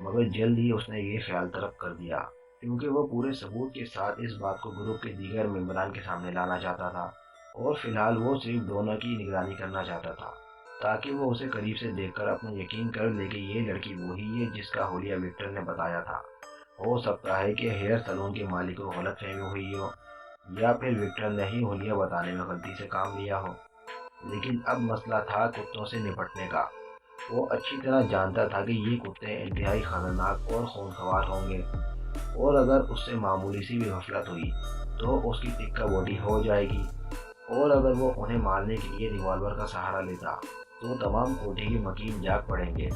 مگر جلد ہی اس نے یہ خیال ترک کر دیا، کیونکہ وہ پورے ثبوت کے ساتھ اس بات کو گروپ کے دیگر ممبران کے سامنے لانا چاہتا تھا، اور فی الحال وہ صرف ڈونا کی نگرانی کرنا چاہتا تھا، تاکہ وہ اسے قریب سے دیکھ کر اپنا یقین کر لے کہ یہ لڑکی وہی ہے جس کا حلیہ وکٹر نے بتایا تھا۔ ہو سکتا ہے کہ ہیئر سلون کے مالک کو غلط فہمی ہوئی ہو، یا پھر وکٹر نے ہی حلیہ بتانے میں غلطی سے کام لیا ہو، لیکن اب مسئلہ تھا کتوں سے نپٹنے کا۔ وہ اچھی طرح جانتا تھا کہ یہ کتے انتہائی خطرناک اور خونخوار ہوں گے، اور اگر اس سے معمولی سی بھی غفلت ہوئی تو اس کی ٹکا بوٹی ہو جائے گی، اور اگر وہ انہیں مارنے کے لیے ریوالور کا سہارا لیتا تو تمام کوٹھی کے مکین جاگ پڑیں گے،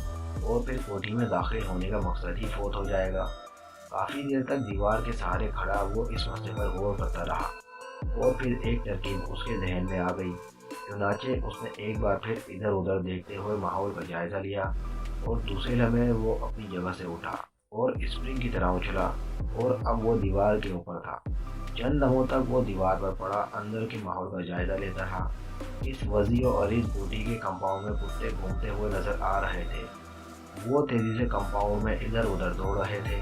اور پھر کوٹھی میں داخل ہونے کا مقصد ہی فوت ہو جائے گا۔ کافی دیر تک دیوار کے سہارے کھڑا وہ اس مسئلے پر غور کرتا رہا، اور پھر ایک ترکیب اس کے ذہن میں آ گئی۔ چنانچہ اس نے ایک بار پھر ادھر ادھر دیکھتے ہوئے ماحول کا جائزہ لیا، اور دوسرے لمحے وہ اپنی جگہ سے اٹھا اور اسپرنگ کی طرح اچھلا، اور اب وہ دیوار کے اوپر تھا۔ چند لمحوں تک وہ دیوار پر پڑا اندر کے ماحول کا جائزہ لیتا رہا۔ اس وسیع و عریض کوٹھی کے کمپاؤنڈ میں کتے گھومتے ہوئے نظر آ رہے تھے۔ وہ تیزی سے کمپاؤنڈ میں ادھر ادھر دوڑ رہے تھے۔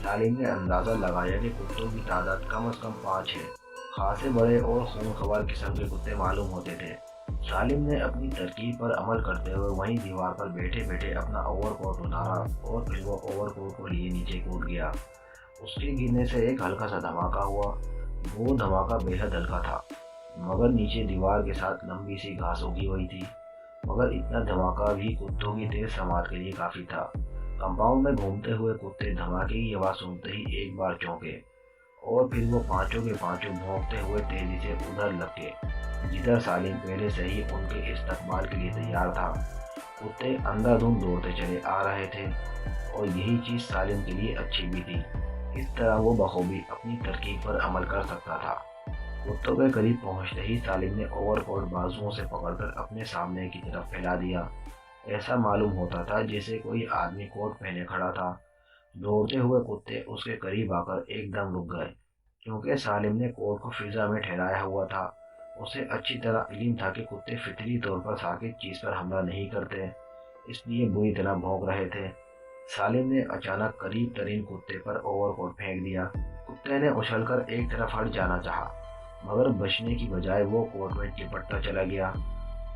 سالم نے اندازہ لگایا کہ کتوں کی تعداد کم از کم 5 ہے۔ خاصے بڑے اور خونخوار قسم کے کتے معلوم ہوتے تھے۔ سالم نے اپنی ترکیب پر عمل کرتے ہوئے وہیں دیوار پر بیٹھے بیٹھے اپنا اوور کوٹ اتارا، اور پھر وہ اوور کوٹ کو لیے نیچے کود گیا۔ اس کے گرنے سے ایک ہلکا سا دھماکہ ہوا۔ وہ دھماکہ بے حد ہلکا تھا، مگر نیچے دیوار کے ساتھ لمبی سی گھاس اگی ہوئی تھی، مگر اتنا دھماکہ بھی کتوں کی تیز سماعت کے لیے کافی تھا۔ کمپاؤنڈ میں گھومتے ہوئے کتے دھماکے کی آواز سنتے ہی ایک بار چونکے، اور پھر وہ پانچوں کے پانچوں بھونکتے ہوئے تیزی سے ادھر لپکے جدھر سالم پہلے سے ہی ان کے استقبال کے لیے تیار تھا۔ کتے اندھا دھند دوڑتے چلے آ رہے تھے، اور یہی چیز سالم کے لیے اچھی بھی تھی۔ اس طرح وہ بخوبی اپنی ترکیب پر عمل کر سکتا تھا۔ کتوں کے قریب پہنچتے ہی سالم نے اوور کوٹ بازوؤں سے پکڑ کر اپنے سامنے کی طرف پھیلا دیا۔ ایسا معلوم ہوتا تھا جیسے کوئی آدمی کوٹ پہنے کھڑا تھا۔ دوڑتے ہوئے کتے اس کے قریب آ کر ایک دم رک گئے، کیونکہ سالم نے کوٹ کو فضا میں ٹھہرایا ہوا تھا۔ اسے اچھی طرح علم تھا کہ کتے فطری طور پر ساکت چیز پر حملہ نہیں کرتے، اس لیے بری طرح بھونک رہے تھے۔ سالم نے اچانک قریب ترین کتے پر اوور کوٹ پھینک دیا۔ کتے نے اچھل کر ایک طرف ہٹ جانا چاہا، مگر بچنے کی بجائے وہ کوٹ میں لپٹتا چلا گیا،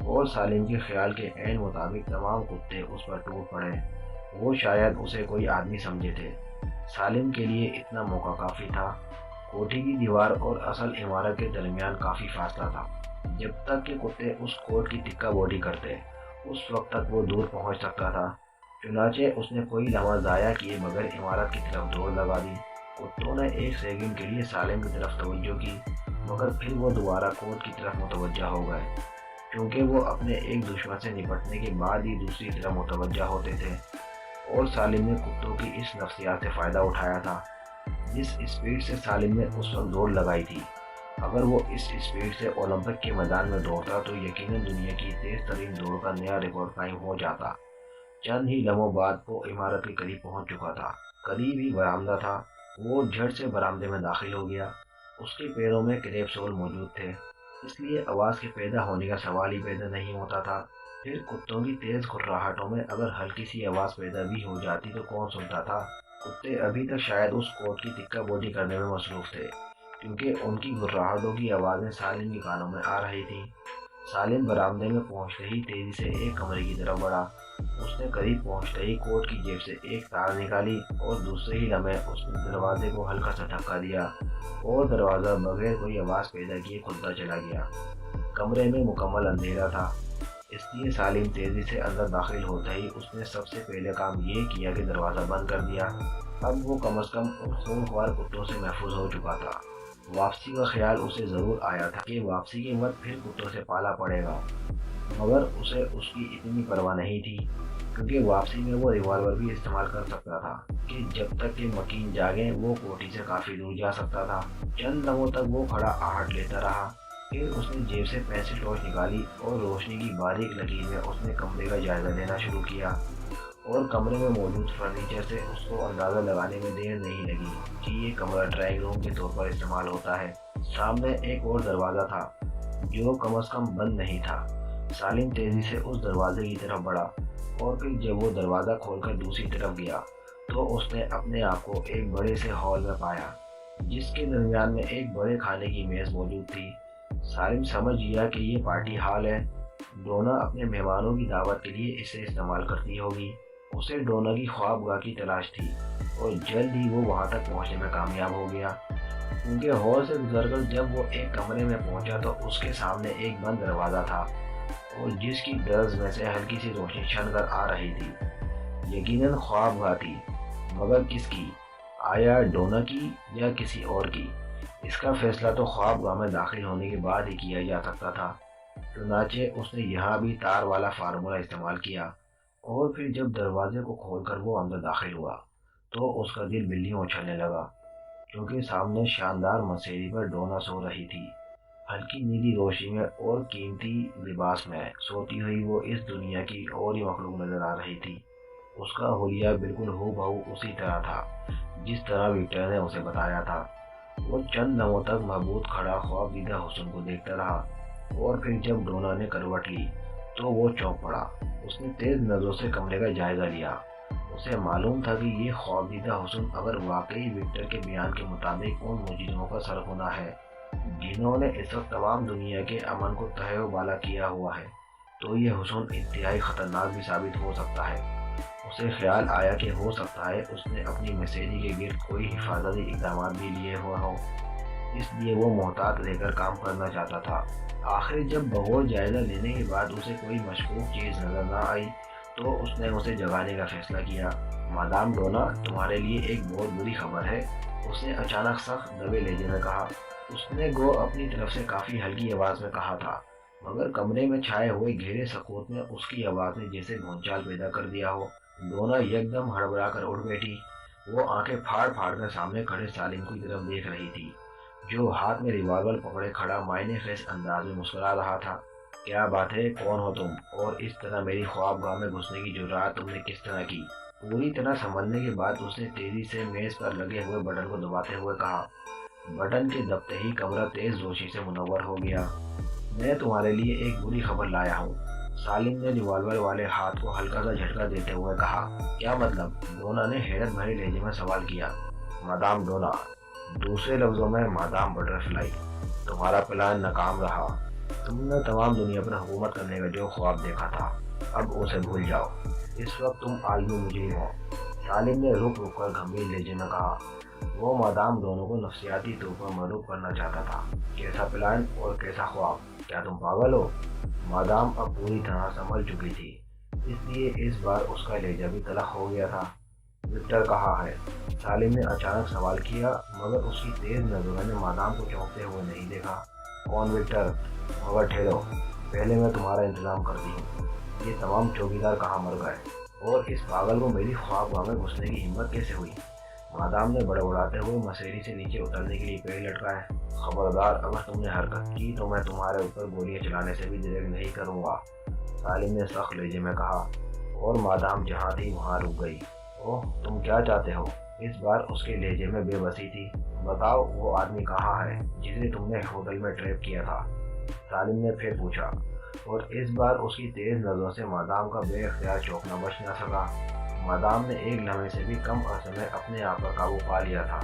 اور سالم کے خیال کے عین مطابق تمام کتے اس پر ٹوٹ پڑے۔ وہ شاید اسے کوئی آدمی سمجھے تھے۔ سالم کے لیے اتنا موقع کافی تھا۔ کوٹھی کی دیوار اور اصل عمارت کے درمیان کافی فاصلہ تھا۔ جب تک کہ کتے اس کوٹ کی ٹکا بوٹی کرتے، اس وقت تک وہ دور پہنچ سکتا تھا۔ چنانچہ اس نے کوئی لمحہ ضائع کیے بغیر عمارت کی طرف دوڑ لگا دی۔ کتوں نے ایک سیکنڈ کے لیے سالم کی طرف توجہ کی، مگر پھر وہ دوبارہ کوٹ کی طرف متوجہ ہو گئے، کیونکہ وہ اپنے ایک دشمن سے نپٹنے کے بعد ہی دوسری طرف متوجہ ہوتے تھے۔ اور سالم نے کتوں کی اس نفسیات سے فائدہ اٹھایا تھا۔ جس اسپیڈ سے سالم نے اس وقت دوڑ لگائی تھی، اگر وہ اس اسپیڈ سے اولمپک کے میدان میں دوڑتا تو یقیناً دنیا کی تیز ترین دوڑ کا نیا ریکارڈ قائم ہو جاتا۔ چند ہی لمحوں بعد وہ عمارت کے قریب پہنچ چکا تھا۔ قریب ہی برآمدہ تھا۔ وہ جھٹ سے برآمدے میں داخل ہو گیا۔ اس کے پیروں میں کریب سول موجود تھے، اس لیے آواز کے پیدا ہونے کا سوال ہی پیدا نہیں ہوتا تھا۔ پھر کتوں کی تیز گھرراہٹوں میں اگر ہلکی سی آواز پیدا بھی ہو جاتی تو کون سنتا تھا؟ کتے ابھی تک شاید اس کوٹ کی ٹکا بوٹی کرنے میں مصروف تھے، کیونکہ ان کی گھرراہٹوں کی آوازیں سالم کے کانوں میں آ رہی تھیں۔ سالم برآمدے میں پہنچتے ہی تیزی سے ایک کمرے کی طرف بڑھا۔ اس نے قریب پہنچتے ہی کوٹ کی جیب سے ایک تار نکالی، اور دوسرے ہی لمحے اس نے دروازے کو ہلکا سا دھکا دیا، اور دروازہ بغیر کوئی آواز پیدا کیے کھلتا چلا گیا۔ کمرے میں مکمل اندھیرا تھا، اس لیے سالم تیزی سے اندر داخل ہوتا ہی اس نے سب سے پہلے کام یہ کیا کہ دروازہ بند کر دیا۔ اب وہ کم از کم ان خونخوار کتوں سے محفوظ ہو چکا تھا۔ واپسی کا خیال اسے ضرور آیا تھا کہ واپسی کے وقت پھر کتوں سے پالا پڑے گا، مگر اسے اس کی اتنی پرواہ نہیں تھی، کیونکہ واپسی میں وہ ریوالور بھی استعمال کر سکتا تھا کہ جب تک کہ مکین جاگیں وہ کوٹھی سے کافی دور جا سکتا تھا۔ چند لمحوں تک وہ کھڑا آہٹ لیتا رہا، پھر اس نے جیب سے پینسل ٹارچ نکالی، اور روشنی کی باریک لکیر میں اس نے کمرے کا جائزہ لینا شروع کیا، اور کمرے میں موجود فرنیچر سے اس کو اندازہ لگانے میں دیر نہیں لگی کہ یہ کمرہ ڈرائنگ روم کے طور پر استعمال ہوتا ہے۔ سامنے ایک اور دروازہ تھا جو کم از کم بند نہیں تھا۔ سالم تیزی سے اس دروازے کی طرف بڑھا، اور پھر جب وہ دروازہ کھول کر دوسری طرف گیا تو اس نے اپنے آپ کو ایک بڑے سے ہال میں پایا جس کے درمیان میں ایک بڑے کھانے کی میز موجود تھی۔ سالم سمجھ گیا کہ یہ پارٹی ہال ہے، ڈونا اپنے مہمانوں کی دعوت کے لیے اسے استعمال کرتی ہوگی۔ اسے ڈونا کی خوابگاہ کی تلاش تھی اور جلد ہی وہ وہاں تک پہنچنے میں کامیاب ہو گیا۔ ان کے ہال سے گزر کر جب وہ ایک کمرے میں پہنچا تو اس کے سامنے ایک بند دروازہ تھا اور جس کی درز میں سے ہلکی سی روشنی چھن کر آ رہی تھی۔ یقیناً خوابگاہ تھی، مگر کس کی؟ آیا ڈونا کی یا کسی اور کی؟ اس کا فیصلہ تو خوابگاہ میں داخل ہونے کے بعد ہی کیا جا سکتا تھا۔ چنانچہ اس نے یہاں بھی تار والا فارمولہ استعمال کیا اور پھر جب دروازے کو کھول کر وہ اندر داخل ہوا تو اس کا دل بلیوں اچھلنے لگا، کیونکہ سامنے شاندار مسیری پر ڈونا سو رہی تھی۔ ہلکی نیلی روشنی میں اور قیمتی لباس میں سوتی ہوئی وہ اس دنیا کی اور ہی مخلوق نظر آ رہی تھی۔ اس کا حلیہ بالکل ہو بہو اسی طرح تھا جس طرح وکٹر نے اسے بتایا تھا۔ وہ چند لمحوں تک مبہوت کھڑا خواب دیدہ حسن کو دیکھتا رہا اور پھر جب ڈونا نے کروٹ لی تو وہ چونک پڑا۔ اس نے تیز نظروں سے کمرے کا جائزہ لیا۔ اسے معلوم تھا کہ یہ خواب دیدہ حسن اگر واقعی وکٹر کے بیان کے مطابق ان مجرموں کا سرغنہ ہے جنہوں نے اس وقت تمام دنیا کے امن کو تہہ و بالا کیا ہوا ہے، تو یہ حسن انتہائی خطرناک بھی ثابت ہو سکتا ہے۔ اسے خیال آیا کہ ہو سکتا ہے اس نے اپنی مسیری کے گرد کوئی حفاظتی اقدامات بھی لیے ہوئے ہوں، اس لیے وہ محتاط رہ کر کام کرنا چاہتا تھا۔ آخر جب بغور جائزہ لینے کے بعد اسے کوئی مشکوک چیز نظر نہ آئی تو اس نے اسے جگانے کا فیصلہ کیا۔ مادام ڈونا، تمہارے لیے ایک بہت بری خبر ہے، اس نے اچانک سخت دبے لہجے میں کہا۔ اس نے گو اپنی طرف سے کافی ہلکی آواز میں کہا تھا، مگر کمرے میں چھائے ہوئے گہرے سکوت میں اس کی آواز نے جیسے بھونچال پیدا کر دیا ہو۔ ڈونا یکدم ہڑبڑا کر اٹھ بیٹھی۔ وہ آنکھیں پھاڑ پھاڑ کر سامنے کھڑے سالم کی طرف دیکھ رہی تھی، جو ہاتھ میں ریوالور پکڑے کھڑا معنی خیز انداز میں مسکرا رہا تھا۔ کیا بات ہے، کون ہو تم، اور اس طرح میری خوابگاہ میں گھسنے کی جرات تم نے کس طرح کی؟ پوری طرح سنبھلنے کے بعد اس نے تیزی سے میز پر لگے ہوئے بٹن کو دباتے ہوئے کہا۔ بٹن کے دبتے ہی کمرہ تیز روشنی سے منور ہو گیا۔ میں تمہارے لیے ایک بری خبر لایا ہوں، سالم نے ریوالور والے ہاتھ کو ہلکا سا جھٹکا دیتے ہوئے کہا۔ کیا مطلب؟ ڈونا نے حیرت بھرے لہجے میں سوال کیا۔ مادام ڈونا، دوسرے لفظوں میں مادام بٹرفلائی، تمہارا پلان ناکام رہا۔ تم نے تمام دنیا پر حکومت کرنے کا جو خواب دیکھا تھا اب اسے بھول جاؤ، اس وقت تم عالمی مجرم ہو، سالم نے رک رک کر گمبھیر لہجے میں کہا۔ وہ مادام ڈونا کو نفسیاتی طور پر مغلوب کرنا چاہتا تھا۔ کیسا پلان اور کیسا خواب؟ کیا تم پاگل ہو؟ مادام اب پوری طرح سنبھل چکی تھی، اس لیے اس بار اس کا لہجہ بھی تلخ ہو گیا تھا۔ وکٹر کہاں ہے؟ سالم نے اچانک سوال کیا، مگر اس کی تیز نظروں نے مادام کو چونکتے ہوئے نہیں دیکھا۔ کون وکٹر؟ مگر ٹھہرو، پہلے میں تمہارا انتظام کرتی ہوں۔ یہ تمام چوکیدار کہاں مر گئے، اور اس پاگل کو میری خوابگاہ میں گھسنے کی ہمت کیسے ہوئی؟ مادام نے بڑبڑاتے ہوئے مسیری سے نیچے اترنے کے لیے پیر لٹکائے۔ خبردار، اگر تم نے حرکت کی تو میں تمہارے اوپر گولیاں چلانے سے بھی دریغ نہیں کروں گا، سالم نے سخت لہجے میں کہا، اور مادام جہاں تھی وہاں رک گئی۔ اوہ، تم کیا چاہتے ہو؟ اس بار اس کے لہجے میں بے بسی تھی۔ بتاؤ، وہ آدمی کہاں ہے جسے تم نے ہوٹل میں ٹریپ کیا تھا؟ سالم نے پھر پوچھا، اور اس بار اس کی تیز نظروں سے مادام کا بے اختیار چونکنا بچ نہ سکا۔ مادام نے ایک لمحے سے بھی کم عرصے میں اپنے آپ پر قابو پا لیا تھا،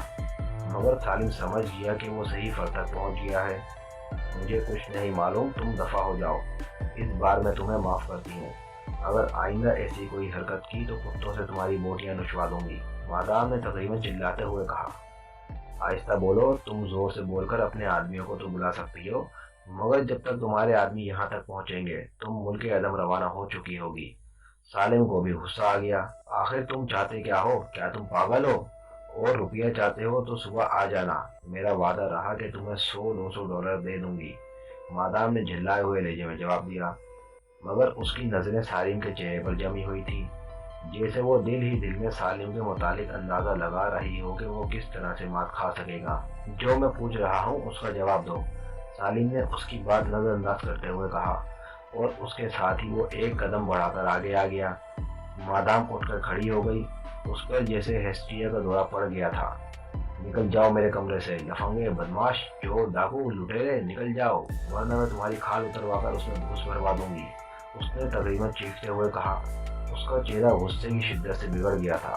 مگر سالم سمجھ گیا کہ وہ صحیح فرد تک پہنچ گیا ہے۔ مجھے کچھ نہیں معلوم، تم دفع ہو جاؤ، اس بار میں تمہیں معاف کرتی ہوں۔ اگر آئندہ ایسی کوئی حرکت کی تو کتوں سے تمہاری بوٹیاں نچوا دوں گی، مادام نے تقریباً چلاتے ہوئے کہا۔ آہستہ بولو، تم زور سے بول کر اپنے آدمیوں کو تو بلا سکتی ہو، مگر جب تک تمہارے آدمی یہاں تک پہنچیں گے تم ملک عدم روانہ ہو چکی ہوگی۔ سالم کو بھی غصہ آ گیا۔ آخر تم چاہتے کیا ہو؟ کیا تم پاگل ہو؟ اور روپیہ چاہتے ہو تو صبح آ جانا، میرا وعدہ رہا کہ تمہیں $100-200 دے دوں گی، مادام نے جھلائے ہوئے لہجے میں جواب دیا، مگر اس کی نظریں سالم کے چہرے پر جمی ہوئی تھی، جیسے وہ دل ہی دل میں سالم کے متعلق اندازہ لگا رہی ہو کہ وہ کس طرح سے مات کھا سکے گا۔ جو میں پوچھ رہا ہوں اس کا جواب دو، سالم نے اس کی بات نظر انداز کرتے ہوئے کہا، اور اس کے ساتھ ہی وہ ایک قدم بڑھا کر آگے آ گیا۔ مادام اٹھ کر کھڑی ہو گئی، اس پر جیسے ہسٹریا کا دورہ پڑ گیا تھا۔ نکل جاؤ میرے کمرے سے، لفنگے، بدماش، چور، ڈاکو، لٹیرے، نکل جاؤ، ورنہ میں تمہاری کھال اتروا کر اس میں گھوس بھروا دوں گی، اس نے تقریباً چیختے ہوئے کہا۔ اس کا چہرہ غصے کی شدت سے بگڑ گیا تھا۔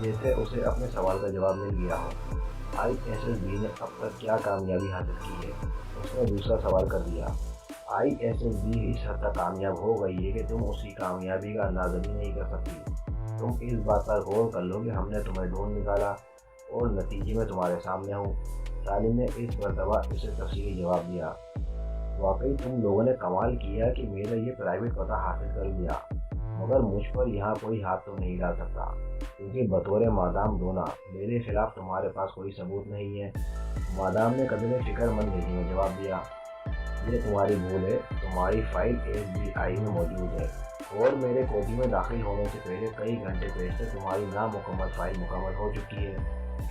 جیسے اسے اپنے سوال کا جواب مل گیا ہو۔ ISSB نے اب تک کیا کامیابی حاصل کی ہے؟ اس نے دوسرا سوال کر دیا۔ ISSB اس حد تک کامیاب ہو گئی ہے کہ تم اس کی کامیابی کا اندازہ بھی نہیں کر سکتی۔ تم اس بات پر غور کر لو کہ ہم نے تمہیں ڈھونڈ نکالا اور نتیجے میں تمہارے سامنے ہوں۔ سالم نے اس مرتبہ اسے تفصیلی جواب دیا۔ واقعی تم لوگوں نے کمال کیا کہ میرا یہ پرائیویٹ پتہ حاصل کر لیا، مگر مجھ پر یہاں کوئی ہاتھ تو نہیں ڈال سکتا، کیونکہ بطور مادام ڈونا میرے خلاف تمہارے پاس کوئی ثبوت نہیں ہے۔ مادام نے قدرے فکر مند لہجے میں جواب دیا۔ یہ تمہاری بھول ہے، تمہاری فائل FBI میں موجود ہے اور میرے کوٹھی میں داخل ہونے سے پہلے کئی گھنٹے پیچھے تمہاری نامکمل فائل مکمل ہو چکی ہے۔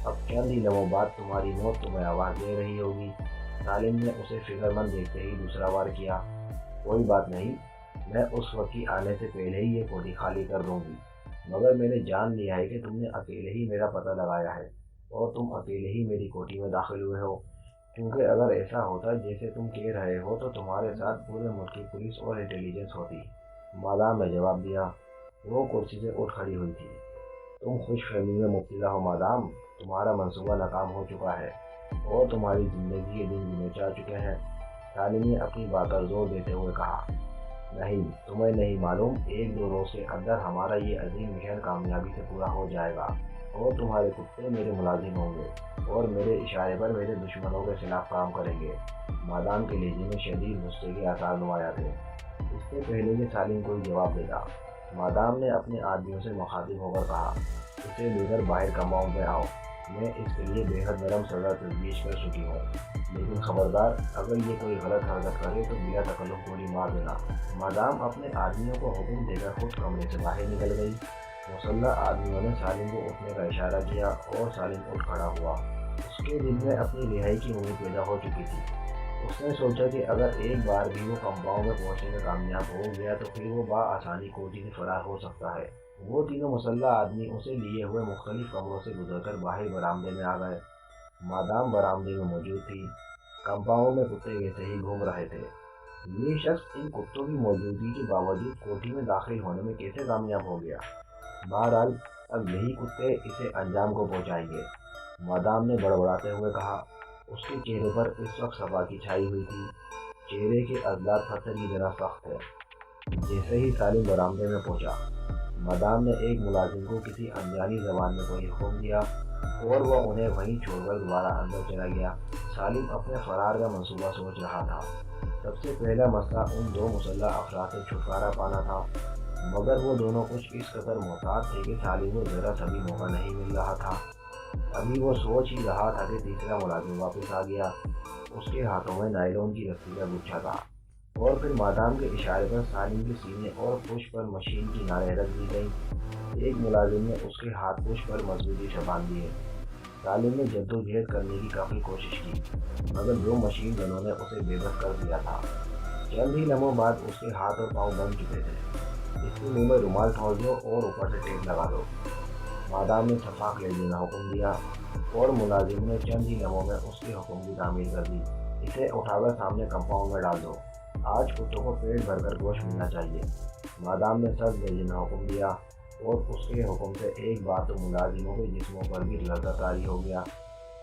اب چند ہی لمحوں بعد تمہاری موت تمہیں آواز دے رہی ہوگی۔ سالم نے اسے فکر مند دیکھتے ہی دوسرا وار کیا۔ کوئی بات نہیں، میں اس وقت کی آنے سے پہلے ہی یہ کوٹھی خالی کر دوں گی، مگر میں نے جان لیا ہے کہ تم نے اکیلے ہی میرا پتہ لگایا ہے اور تم اکیلے ہی میری کوٹھی میں داخل ہوئے ہو، کیونکہ اگر ایسا ہوتا جیسے تم کہہ رہے ہو تو تمہارے ساتھ پورے ملک کی پولیس اور انٹیلیجنس ہوتی۔ مادام نے جواب دیا۔ وہ کرسی سے اٹھ کھڑی ہوئی تھی۔ تم خوش فہمی میں مبتلا ہو مادام، تمہارا منصوبہ ناکام ہو چکا ہے اور تمہاری زندگی کے دن گنے چاہ چکے ہیں۔ سالم نے اپنی بات پر زور دیتے ہوئے کہا۔ نہیں، تمہیں نہیں معلوم، 1-2 روز کے اندر ہمارا یہ عظیم مشن کامیابی سے پورا ہو جائے گا اور تمہارے کتے میرے ملازم ہوں گے اور میرے اشارے پر میرے دشمنوں کے خلاف کام کریں گے۔ مادام کے لہجے میں شدید غصے کے آثار نمایاں تھے۔ اس سے پہلے کہ سالم کوئی جواب دیتا، مادام نے اپنے آدمیوں سے مخاطب ہو کر کہا، اسے لے کر باہر کمپاؤنڈ میں آؤ۔ میں اس کے لیے بے حد نرم سزا تجویز کر چکی ہوں، لیکن خبردار، اگر یہ کوئی غلط حرکت کرے تو بلا تکلف گولی مار دینا۔ مادام اپنے آدمیوں کو حکم دے کر خود کمرے سے باہر نکل گئی۔ مسلح آدمیوں نے سالم کو اٹھنے کا اشارہ کیا اور سالم اٹھ کھڑا ہوا۔ اس کے دل میں اپنی رہائی کی امید پیدا ہو چکی تھی۔ اس نے سوچا کہ اگر ایک بار بھی وہ کمپاؤنڈ میں پہنچنے میں کامیاب ہو گیا تو پھر وہ بآسانی کوٹھی سے فرار ہو سکتا ہے۔ وہ تینوں مسلح آدمی اسے لیے ہوئے مختلف کمروں سے گزر کر باہر برآمدے میں آ گئے۔ مادام برآمدے میں موجود تھی۔ کمپاؤنڈ میں کتے ویسے ہی گھوم رہے تھے۔ یہ شخص ان کتوں کی موجودگی کے باوجود کوٹھی میں داخل ہونے میں کیسے کامیاب ہو گیا؟ بہرحال اب یہی کتے اسے انجام کو پہنچائیں گے، مادام نے بڑبڑاتے ہوئے کہا۔ اس کے چہرے پر اس وقت صفا کی چھائی ہوئی تھی۔ چہرے کے عضلات پتھر کی طرح سخت تھے۔ جیسے ہی سالم برآمدے میں پہنچا، مادام نے ایک ملازم کو کسی انجانی زبان میں کوئی حکم دیا اور وہ انہیں وہیں چھوڑ کر دوبارہ اندر چلا گیا۔ سالم اپنے فرار کا منصوبہ سوچ رہا تھا۔ سب سے پہلا مسئلہ ان 2 مسلح افراد سے چھٹکارا پانا تھا، مگر وہ دونوں کچھ اس قدر محتاط تھے کہ سالم کو ذرا سا بھی موقع نہیں مل رہا تھا۔ ابھی وہ سوچ ہی رہا تھا کہ تیسرا ملازم واپس آ گیا۔ اس کے ہاتھوں میں نائلون کی رسی کا گچھا تھا اور پھر مادام کے اشارے پر سالم کے سینے اور پشت پر مشین کی نالیں رکھ دی گئیں۔ ایک ملازم نے اس کے ہاتھ پشت پر مضبوطی سے باندھ دیے۔ سالم نے جدوجہد کرنے کی کافی کوشش کی، مگر 2 مشین گنوں نے اسے بے بس کر دیا تھا۔ چند ہی لمحوں بعد اس کے ہاتھ اور پاؤں بن چکے تھے۔ اس کے منہ میں رومال ٹھور دو اور اوپر سے ٹیپ لگا دو، مادام نے شفاف لہجے میں حکم دیا، اور ملازم نے چند ہی لمحوں میں اس کے حکم کی تعمیل کر دی۔ اسے اٹھا کر سامنے کمپاؤنڈ میں ڈال دو، آج کتوں کو پیٹ بھر کر گوشت ملنا چاہیے، مادام نے سخت لہجے میں حکم دیا، اور اس کے حکم سے ایک بار تو ملازموں کے جسموں پر بھی لرزہ طاری ہو گیا۔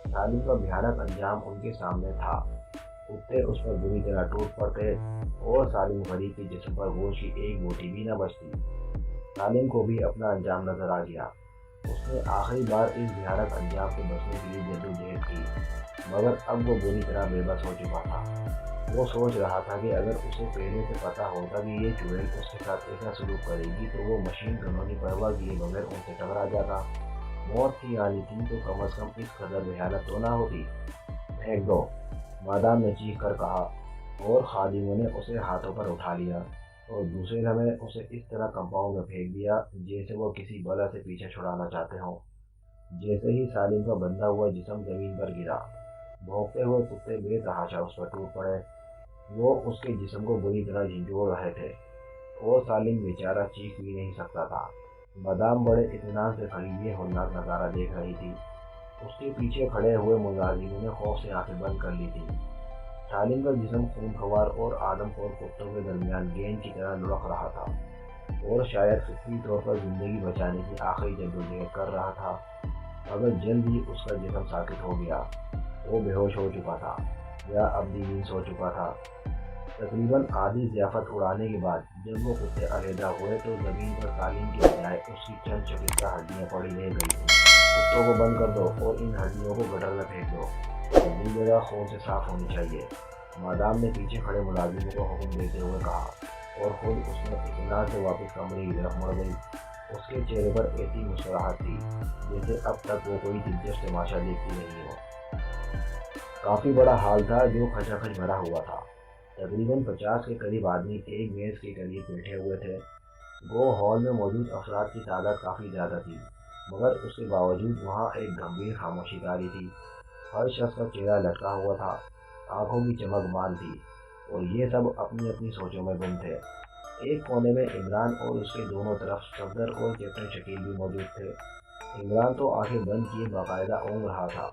سالم کا بھیانک انجام ان کے سامنے تھا۔ کتے اس پر بری طرح ٹوٹ پڑتے اور سالم غریب کے جسم پر گوشت کی ایک بوٹی بھی نہ بچتی۔ سالم کو بھی اپنا انجام نظر آ گیا۔ اس نے آخری بار اس بھیانک انجام سے بچنے کے لیے جدوجہد کی، مگر اب وہ بری طرح بے بس ہو چکا تھا۔ وہ سوچ رہا تھا کہ اگر اسے پہلے سے پتہ ہوتا کہ یہ چڑیل اس کے ساتھ ایسا سلوک کرے گی تو وہ مشین گنوں کی پرواہ کیے بغیر ان سے ٹکرا جاتا۔ موت کی آنی تھی تو کم از کم اس قدر بھیانک تو نہ ہوتی۔ پھینک دو، مادام نے چیخ کر کہا، اور خادموں نے اسے ہاتھوں پر اٹھا لیا اور دوسرے لمحے اسے اس طرح کمپاؤنڈ میں پھینک دیا جیسے وہ کسی بلا سے پیچھے چھڑانا چاہتے ہوں۔ جیسے ہی سالم کا بندھا ہوا جسم زمین پر گرا، بھونکتے ہوئے کتے بے تحاشا اس پر ٹوٹ پڑے۔ وہ اس کے جسم کو بری طرح جھنجھوڑ رہے تھے اور سالم بیچارہ چیخ بھی نہیں سکتا تھا۔ مادام بڑے اطمینان سے کھڑی یہ ہولناک نظارہ دیکھ رہی تھی۔ اس کے پیچھے کھڑے ہوئے ملازموں نے خوف سے آنکھیں بند کر لی تھیں۔ سالم کا جسم خونخوار اور آدم خور کتوں کے درمیان گیند کی طرح لڑک رہا تھا۔ اور شاید فطری طور پر زندگی بچانے کی آخری جدوجہد کر رہا تھا، مگر جلد ہی اس کا جسم ساکت ہو گیا۔ وہ بے ہوش ہو چکا تھا یا ابدی نیند سو چکا تھا۔ تقریباً آدھی ضیافت اڑانے کے بعد جب وہ کتے علیحدہ ہوئے تو زمین پر قالین کے بجائے اس کی چند شکستہ ہڈیاں پڑی رہ گئی تھیں۔ کتوں کو بند کر دو اور ان ہڈیوں کو گٹر میں پھینک دو، اگلی جگہ خون سے صاف ہونی چاہیے، مادام نے پیچھے کھڑے ملازموں کو حکم دیتے ہوئے کہا، اور خود اس نے اطمینان سے واپس کمرے کی طرف مڑ گئی۔ اس کے چہرے پر ایسی مسکراہٹ تھی جیسے اب تک وہ کوئی دلچسپ تماشا دیکھتی نہیں ہو۔ کافی بڑا ہال تھا جو کھچا کھچ بھرا ہوا تھا۔ تقریباً 50 کے قریب آدمی ایک میز کے قریب بیٹھے ہوئے تھے۔ گو ہال میں موجود افراد کی تعداد کافی زیادہ تھی، مگر اس کے باوجود وہاں ایک گمبھیر خاموشی طاری تھی۔ ہر شخص کا چہرہ لٹکا ہوا تھا، آنکھوں کی چمک بان تھی، اور یہ سب اپنی اپنی سوچوں میں گم تھے۔ ایک کونے میں عمران اور اس کے دونوں طرف صفدر اور کیپٹن شکیل بھی موجود تھے۔ عمران تو آنکھیں بند کیے باقاعدہ اونگ رہا تھا،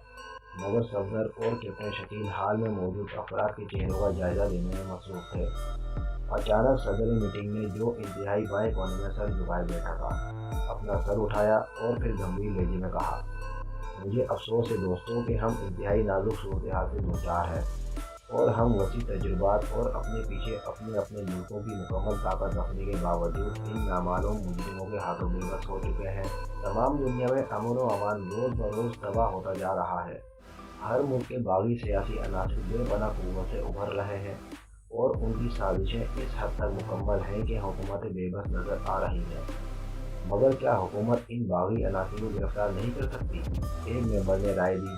مگر صفدر اور کیپٹن شکیل حال میں موجود افراد کے چہروں کا جائزہ لینے میں مصروف تھے۔ اچانک صدر میٹنگ نے، جو انتہائی بائیں کونے میں سر جھکائے بیٹھا تھا، اپنا سر اٹھایا اور پھر گمبھیر لہجے میں کہا، مجھے افسوس ہے دوستوں کہ ہم انتہائی نازک صورتحال سے دوچار ہیں، اور ہم وسیع تجربات اور اپنے پیچھے اپنے اپنے ملکوں کی مکمل طاقت رکھنے کے باوجود ان نامعلوم مجرموں کے ہاتھوں بے بس ہو چکے ہیں۔ تمام دنیا میں امن و امان روز بروز تباہ ہوتا جا رہا ہے۔ ہر ملک کے باغی سیاسی عناصر بے پناہ قوت سے ابھر رہے ہیں، اور ان کی سازشیں اس حد تک مکمل ہیں کہ حکومتیں بے بس نظر آ رہی ہیں۔ مگر کیا حکومت ان باغی عناصر کو گرفتار نہیں کر سکتی؟ ایک ممبر نے رائے دی۔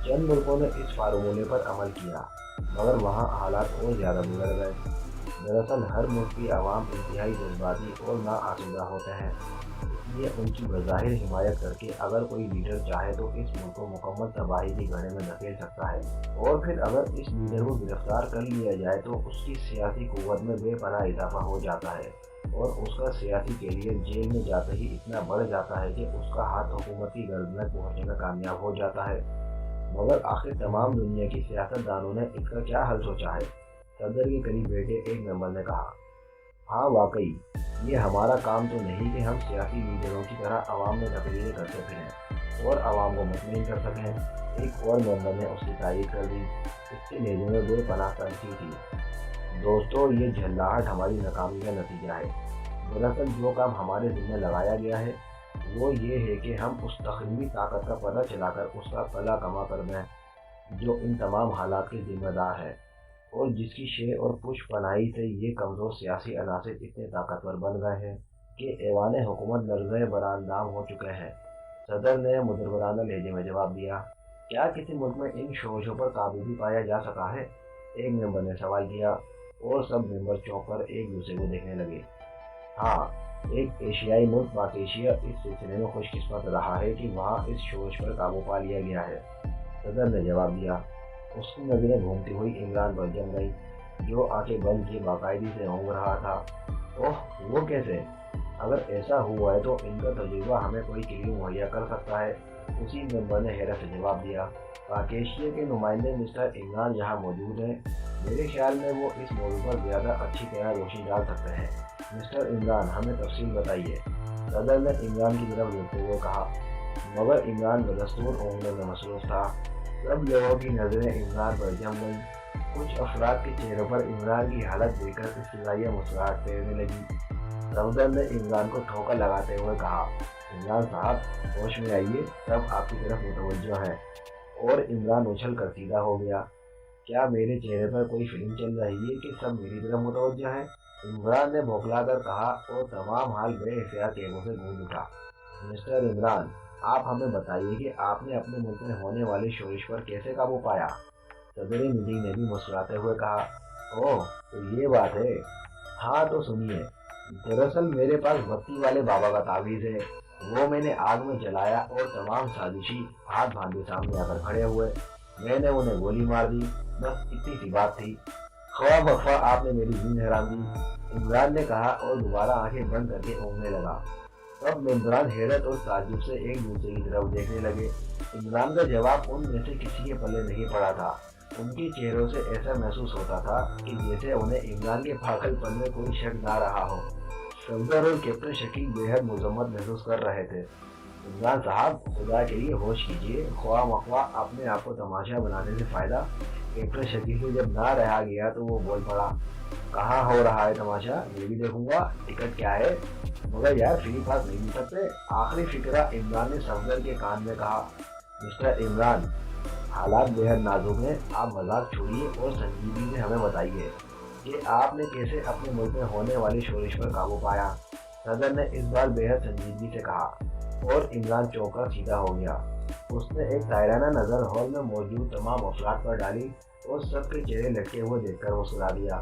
چند ملکوں نے اس فارمولے پر عمل کیا، مگر وہاں حالات اور زیادہ بگڑ گئے۔ دراصل ہر ملک کی عوام انتہائی جذباتی اور ناآسودہ ہوتے ہیں، اس لیے ان کی بظاہر حمایت کر کے اگر کوئی لیڈر چاہے تو اس ملک کو مکمل تباہی کے گڑھے میں دھکیل سکتا ہے، اور پھر اگر اس لیڈر کو گرفتار کر لیا جائے تو اس کی سیاسی قوت میں بے پناہ اضافہ ہو جاتا ہے، اور اس کا سیاسی کیریئر جیل میں جاتے ہی اتنا بڑھ جاتا ہے کہ اس کا ہاتھ حکومت کی گرد میں پہنچنے میں کامیاب ہو جاتا ہے۔ مگر آخر تمام دنیا کی سیاست دانوں نے اس کا کیا حل سوچا ہے؟ صدر کے قریب بیٹھے ایک ممبر نے کہا، ہاں واقعی یہ ہمارا کام تو نہیں کہ ہم سیاسی لیڈروں کی طرح عوام میں تقریریں کرتے پھریں اور عوام کو مطمئن کر سکیں۔ ایک اور ممبر نے اس کی تائید کر دی، اس کے لہجے میں بے پناہ تنقید تھی۔ دوستو، یہ جھلاہٹ ہماری ناکامی کا نتیجہ ہے۔ دراصل جو کام ہمارے ذمہ لگایا گیا ہے وہ یہ ہے کہ ہم اس تخریبی طاقت کا پتہ چلا کر اس کا قلع کما کر دیں جو ان تمام حالات کے ذمہ دار ہے، اور جس کی شے اور پشت پناہی سے یہ کمزور سیاسی عناصر اتنے طاقتور بن گئے ہیں کہ ایوان حکومت لرزۂ براندام ہو چکے ہیں۔ صدر نے مدربرانہ لہجے میں جواب دیا، کیا کسی ملک میں ان شورشوں پر قابو بھی پایا جا سکا ہے؟ ایک ممبر نے سوال کیا، اور سب ممبر چونک کر ایک دوسرے کو دیکھنے لگے۔ ہاں، ایک ایشیائی ملک ماکیشیا اس سلسلے میں خوش قسمت رہا ہے کہ وہاں اس شورش پر قابو پا لیا گیا ہے، صدر نے جواب دیا۔ اس کی نظریں گھومتی ہوئی عمران پر جم گئی، جو آنکھیں بند کیے باقاعدگی سے اونگ رہا تھا۔ اوہ، وہ کیسے؟ اگر ایسا ہوا ہے تو ان کا تجربہ ہمیں کوئی کلیو مہیا کر سکتا ہے، اسی ممبر نے حیرت سے جواب دیا۔ ماکیشیا کے نمائندے مسٹر عمران یہاں موجود ہیں، میرے خیال میں وہ اس موضوع پر زیادہ اچھی طرح روشنی ڈال سکتے ہیں۔ مسٹر عمران، ہمیں تفصیل بتائیے، صدر نے عمران کی طرف دیکھتے ہوئے کہا، مگر عمران بدستور اونگنے میں مصروف تھا۔ سب لوگوں کی نظریں عمران پر جم گئیں۔ کچھ افراد کے چہروں پر عمران کی حالت دیکھ کر استثنائیہ مسکراہٹ تیرنے لگی۔ صفدر نے عمران کو ٹھوکر لگاتے ہوئے کہا، عمران صاحب ہوش میں آئیے، سب آپ کی طرف متوجہ ہیں۔ اور عمران اچھل کر سیدھا ہو گیا۔ کیا میرے چہرے پر کوئی فلم چل رہی ہے کہ سب میری طرف متوجہ ہیں؟ عمران نے بھوکلا کر کہا، اور تمام حال بے احتیاط ایگوں سے گونج اٹھا۔ مسٹر عمران، آپ ہمیں بتائیے کہ آپ نے اپنے ملک میں ہونے والے شورش پر کیسے قابو پایا؟ صدر میٹنگ نے بھی مسکراتے ہوئے کہا، اوہ تو یہ بات ہے، ہاں تو سنیے۔ دراصل میرے پاس بتی والے بابا کا تعویذ ہے، وہ میں نے آگ میں جلایا اور تمام سازشی ہاتھ باندھے سامنے آ کر کھڑے ہوئے، میں نے انہیں گولی مار دی، بس اتنی سی بات تھی۔ خواہ بخواہ آپ نے میری نیند حرام دی، عمران نے کہا اور دوبارہ آنکھیں بند کر کے اونگنے لگا۔ سب ممبران حیرت اور تعجب سے ایک دوسرے کی طرف دیکھنے لگے۔ عمران کا جواب ان میں سے کسی کے پلے نہیں پڑا تھا۔ ان کے چہروں سے ایسا محسوس ہوتا تھا کہ جیسے انہیں عمران کے پاگل پن میں کوئی شک نہ رہا ہو۔ صفدر اور کیپٹن شکیل بےحد مذمت محسوس کر رہے تھے۔ عمران صاحب خدا کے لیے ہوش کیجیے، خواہ مخواہ اپنے آپ کو تماشا بنانے سے فائدہ۔ کیپٹن شکیل سے جب نہ رہا گیا تو وہ بول پڑا، کہاں ہو رہا ہے تماشا، یہ بھی دیکھوں گا، ٹکٹ کیا ہے؟ مگر یار فری پاس نہیں مل سکتے؟ آخری فکرہ عمران نے صفدر کے کان میں کہا۔ مسٹر عمران، حالات بےحد نازک ہیں، آپ مذاق چھوڑیے اور سنجیدگی سے ہمیں بتائیے کہ آپ نے کیسے اپنے ملک میں ہونے والی شورش پر قابو پایا۔ صدر نے اس بار بےحد سنجیدگی سے کہا اور عمران چونک کر سیدھا ہو گیا۔ اس نے ایک طائرانہ نظر ہال میں موجود تمام افراد پر ڈالی اور سب کے چہرے لٹکے ہوئے دیکھ کر مسکرا دیا۔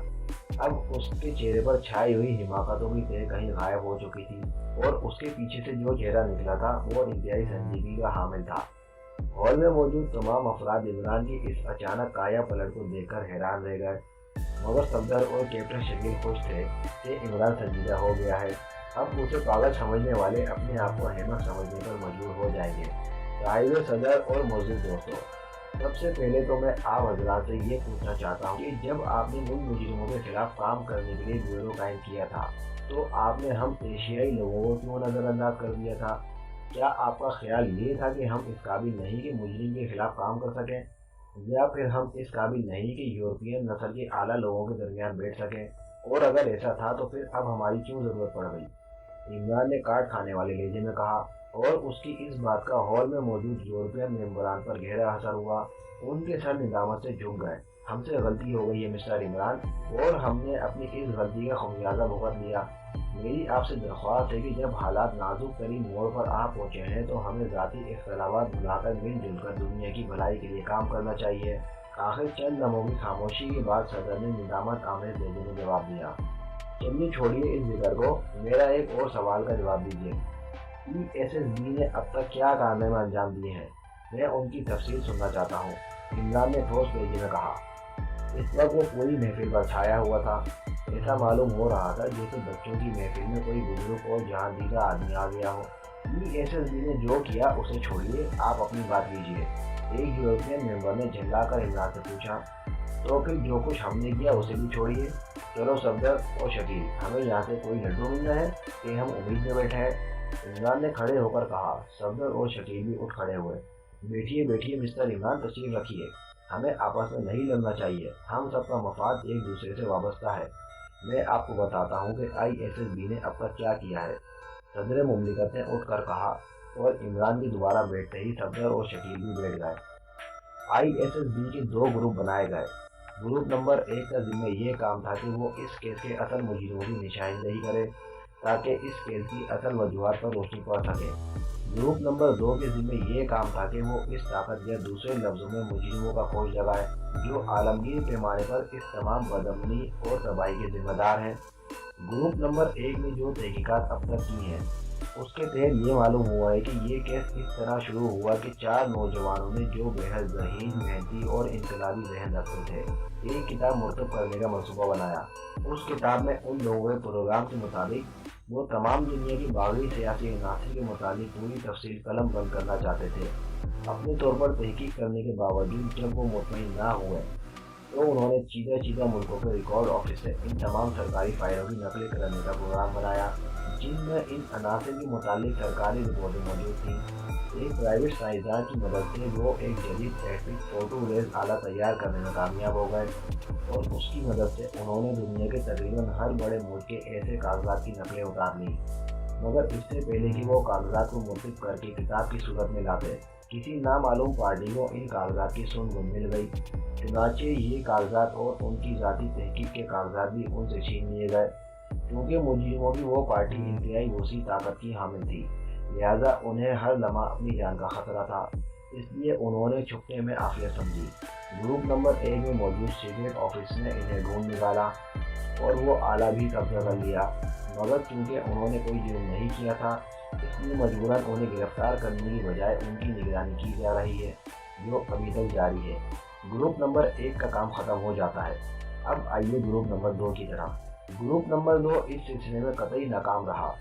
اب اس کے چہرے پر چھائی ہوئی حماقتوں کی تہ کہیں غائب ہو چکی تھی اور اس کے پیچھے سے جو چہرہ نکلا تھا وہ انتہائی سنجیدگی کا حامل تھا۔ ہال میں موجود تمام افراد عمران کی اس اچانک کایا پلٹ کو دیکھ کر حیران رہ گئے، مگر صفدر اور کیپٹن شکیل خوش تھے کہ عمران سنجیدہ ہو گیا ہے۔ اب اسے پاگل سمجھنے والے اپنے آپ کو احمق سمجھنے پر مجبور ہو جائیں گے۔ صاحب صدر اور موجود دوستوں، سب سے پہلے تو میں آپ حضرات سے یہ پوچھنا چاہتا ہوں کہ جب آپ نے ان مجرموں کے خلاف کام کرنے کے لیے بیورو قائم کیا تھا تو آپ نے ہم ایشیائی لوگوں کو کیوں نظر انداز کر دیا تھا؟ کیا آپ کا خیال یہ تھا کہ ہم اس قابل نہیں کہ مجرم کے خلاف کام کر سکیں، یا پھر ہم اس قابل نہیں کہ یورپین نسل کے اعلیٰ لوگوں کے درمیان بیٹھ سکیں؟ اور اگر ایسا تھا تو پھر اب ہماری کیوں ضرورت پڑ گئی؟ عمران نے کاٹ کھانے والے لہجے میں کہا، اور اس کی اس بات کا ہال میں موجود یورپین ممبران پر گہرا اثر ہوا۔ ان کے سر ندامت سے جھک گئے۔ ہم سے غلطی ہو گئی ہے مسٹر عمران، اور ہم نے اپنی اس غلطی کا خمیازہ بھگت لیا۔ میری آپ سے درخواست ہے کہ جب حالات نازک ترین موڑ پر آ پہنچے ہیں تو ہمیں ذاتی اختلافات بھلا کر مل جل کر دنیا کی بھلائی کے لیے کام کرنا چاہیے۔ آخر چند لمحوں کی خاموشی کے بعد صدر نے ندامت آمیز لہجے میں جواب دیا، چلیے چھوڑیے اس ذکر کو، میرا ایک اور سوال کا جواب دیجیے۔ ESSB نے اب تک کیا کارنامے انجام دیے ہیں؟ میں ان کی تفصیل سننا چاہتا ہوں، عمران نے ٹھوس لہجے میں کہا۔ اس وقت وہ پوری محفل پر چھایا ہوا تھا۔ ایسا معلوم ہو رہا تھا جیسے بچوں کی محفل میں کوئی بزرگ اور جہاں دیدہ آدمی آ گیا ہو۔ ESSB نے جو کیا اسے چھوڑیے، آپ اپنی بات کیجیے، ایک یورپین ممبر نے جھلا کر عمران سے پوچھا۔ تو پھر جو کچھ ہم نے کیا اسے بھی چھوڑیے۔ چلو صفدر اور شکیل، ہمیں یہاں سے کوئی لڈو ملنا ہے کہ ہم امید میں بیٹھے ہیں؟ عمران نے کھڑے ہو کر کہا۔ صفدر اور شکیل بھی اٹھ کھڑے ہوئے۔ بیٹھیے بیٹھیے مسٹر عمران، تشریف رکھیے، ہمیں آپس میں نہیں لڑنا چاہیے، ہم سب کا مفاد ایک دوسرے سے وابستہ ہے۔ میں آپ کو بتاتا ہوں کہ ISSB نے اب تک کیا کیا ہے، صدر مملکت نے اٹھ کر کہا، اور عمران کے دوبارہ بیٹھتے ہی صفدر اور شکیل بھی بیٹھ گئے۔ ISSB کے دو گروپ بنائے گئے۔ گروپ نمبر 1 کا ذمہ یہ کام تھا کہ وہ اس کیس کے اصل مجرموں کی نشاندہی کرے تاکہ اس کیس کی اصل وجوہات پر روشنی پڑ سکے۔ گروپ نمبر 2 کے ذمہ یہ کام تھا کہ وہ اس طاقت یا دوسرے لفظوں میں مجرموں کا کھوج لگائے جو عالمگیر پیمانے پر اس تمام بدامنی اور تباہی کے ذمہ دار ہیں۔ گروپ نمبر 1 نے جو تحقیقات اب تک کی ہیں اس کے تحت یہ معلوم ہوا ہے کہ یہ کیس اس طرح شروع ہوا کہ 4 نوجوانوں نے جو بےحد ذہین، محنتی اور انقلابی ذہن رکھتے تھے، ایک کتاب مرتب کرنے کا منصوبہ بنایا۔ اس کتاب میں ان لوگوں کے پروگرام کے مطابق وہ تمام دنیا کی باغی سیاسی عناصر کے متعلق پوری تفصیل قلم بند کرنا چاہتے تھے۔ اپنے طور پر تحقیق کرنے کے باوجود جب وہ مطمئن نہ ہوئے تو انہوں نے چیدہ ملکوں کے ریکارڈ آفس سے ان تمام سرکاری فائلوں کی نقل کرنے کا پروگرام بنایا جن میں ان عناصر کے متعلق سرکاری رپورٹیں موجود تھیں۔ ایک پرائیویٹ سائنسدان کی مدد سے وہ ایک جدید ایٹمک فوٹو ریز آلہ تیار کرنے میں کامیاب ہو گئے، اور اس کی مدد سے انہوں نے دنیا کے تقریباً ہر بڑے ملک کے ایسے کاغذات کی نقلیں اتار لیں۔ مگر اس سے پہلے کہ وہ کاغذات کو مرتب کر کے کتاب کی صورت میں لاتے، کسی نامعلوم پارٹی کو ان کاغذات کی سن مل گئی۔ چنانچہ یہ کاغذات اور ان کی ذاتی تحقیق کے کاغذات بھی ان سے چھین لیے گئے۔ کیونکہ مجرموں کی وہ پارٹی انتہائی وسیع طاقت کی حامل تھی، لہذا انہیں ہر لمحہ اپنی جان کا خطرہ تھا، اس لیے انہوں نے چھپنے میں عافیت سمجھی۔ گروپ نمبر 1 میں موجود سیکرٹ آفس نے انہیں ڈھونڈ نکالا اور وہ آلہ بھی قبضہ کر لیا، مگر چونکہ انہوں نے کوئی جرم نہیں کیا تھا اس لیے مجبوراً انہیں گرفتار کرنے کی بجائے ان کی نگرانی کی جا رہی ہے، جو ابھی تک جاری ہے۔ گروپ نمبر 1 کا کام ختم ہو جاتا ہے۔ اب آئیے گروپ نمبر 2 کی طرف۔ گروپ نمبر 2 اس سلسلے میں قطعی ناکام رہا۔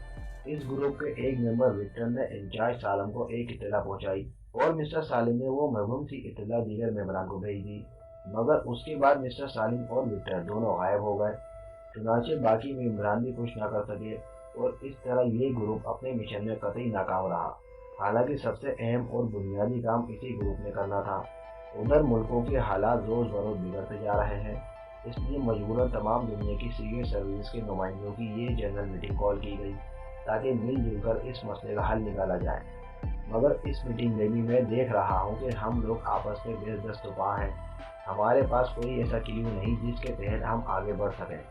اس گروپ کے ایک ممبر وکٹر نے انچارج سالم کو ایک اطلاع پہنچائی اور مسٹر سالم نے وہ مبہم سی اطلاع دیگر ممبران کو بھیج دی، مگر اس کے بعد مسٹر سالم اور وکٹر دونوں غائب ہو گئے۔ چنانچہ باقی ممبران بھی کچھ نہ کر سکے اور اس طرح یہ گروپ اپنے مشن میں قطعی ناکام رہا، حالانکہ سب سے اہم اور بنیادی کام اسی گروپ نے کرنا تھا۔ ادھر ملکوں کے حالات روز بروز بگڑتے جا رہے ہیں، اس لیے مجبوراً تمام دنیا کی سیکرٹ سروس کے نمائندوں کی یہ جنرل میٹنگ کال کی گئی تاکہ مل جل کر اس مسئلے کا حل نکالا جائے۔ مگر اس میٹنگ میں بھی میں دیکھ رہا ہوں کہ ہم لوگ آپس میں بے دست و پا ہیں، ہمارے پاس کوئی ایسا کلیو نہیں جس کے تحت ہم آگے بڑھ سکیں۔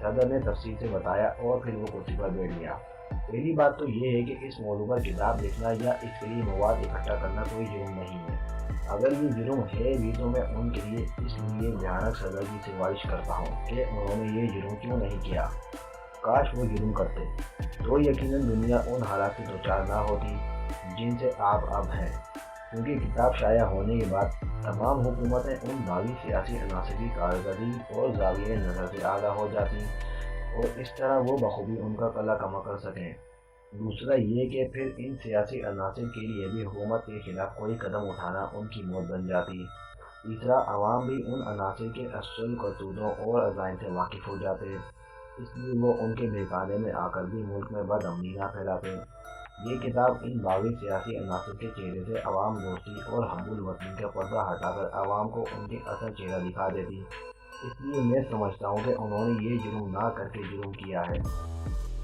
صدر نے تفصیل سے بتایا اور پھر وہ کرسی پر بیٹھ گیا۔ پہلی بات تو یہ ہے کہ اس موضوع پر کتاب لکھنا یا اس کے لیے مواد اکٹھا کرنا کوئی جرم نہیں ہے۔ اگر یہ جرم ہے بھی تو میں ان کے لیے اس لیے بھیانک سزا کی سفارش کرتا ہوں کہ انہوں نے یہ جرم کیوں نہیں کیا۔ کاش وہ جرم کرتے تو یقیناً دنیا ان حالات سے دوچار نہ ہوتی جن سے آپ اب ہیں، کیونکہ کتاب شائع ہونے کے بعد تمام حکومتیں ان باغی سیاسی عناصر کی کارکردگی اور زاویہ نظر سے آگاہ ہو جاتی اور اس طرح وہ بخوبی ان کا قلع کما کر سکیں۔ دوسرا یہ کہ پھر ان سیاسی عناصر کے لیے بھی حکومت کے خلاف کوئی قدم اٹھانا ان کی موت بن جاتی۔ تیسرا، عوام بھی ان عناصر کے اصل کرتوتوں اور عزائم سے واقف ہو جاتے، اس لیے وہ ان کے بہکانے میں آ کر بھی ملک میں بد امنی نہ پھیلاتے۔ یہ کتاب ان باغی سیاسی عناصر کے چہرے سے عوام دوستی اور حب الوطنی کا پردہ ہٹا کر عوام کو ان کے اصل چہرہ دکھا دیتی۔ اس لیے میں سمجھتا ہوں کہ انہوں نے یہ جرم نہ کر کے جرم کیا ہے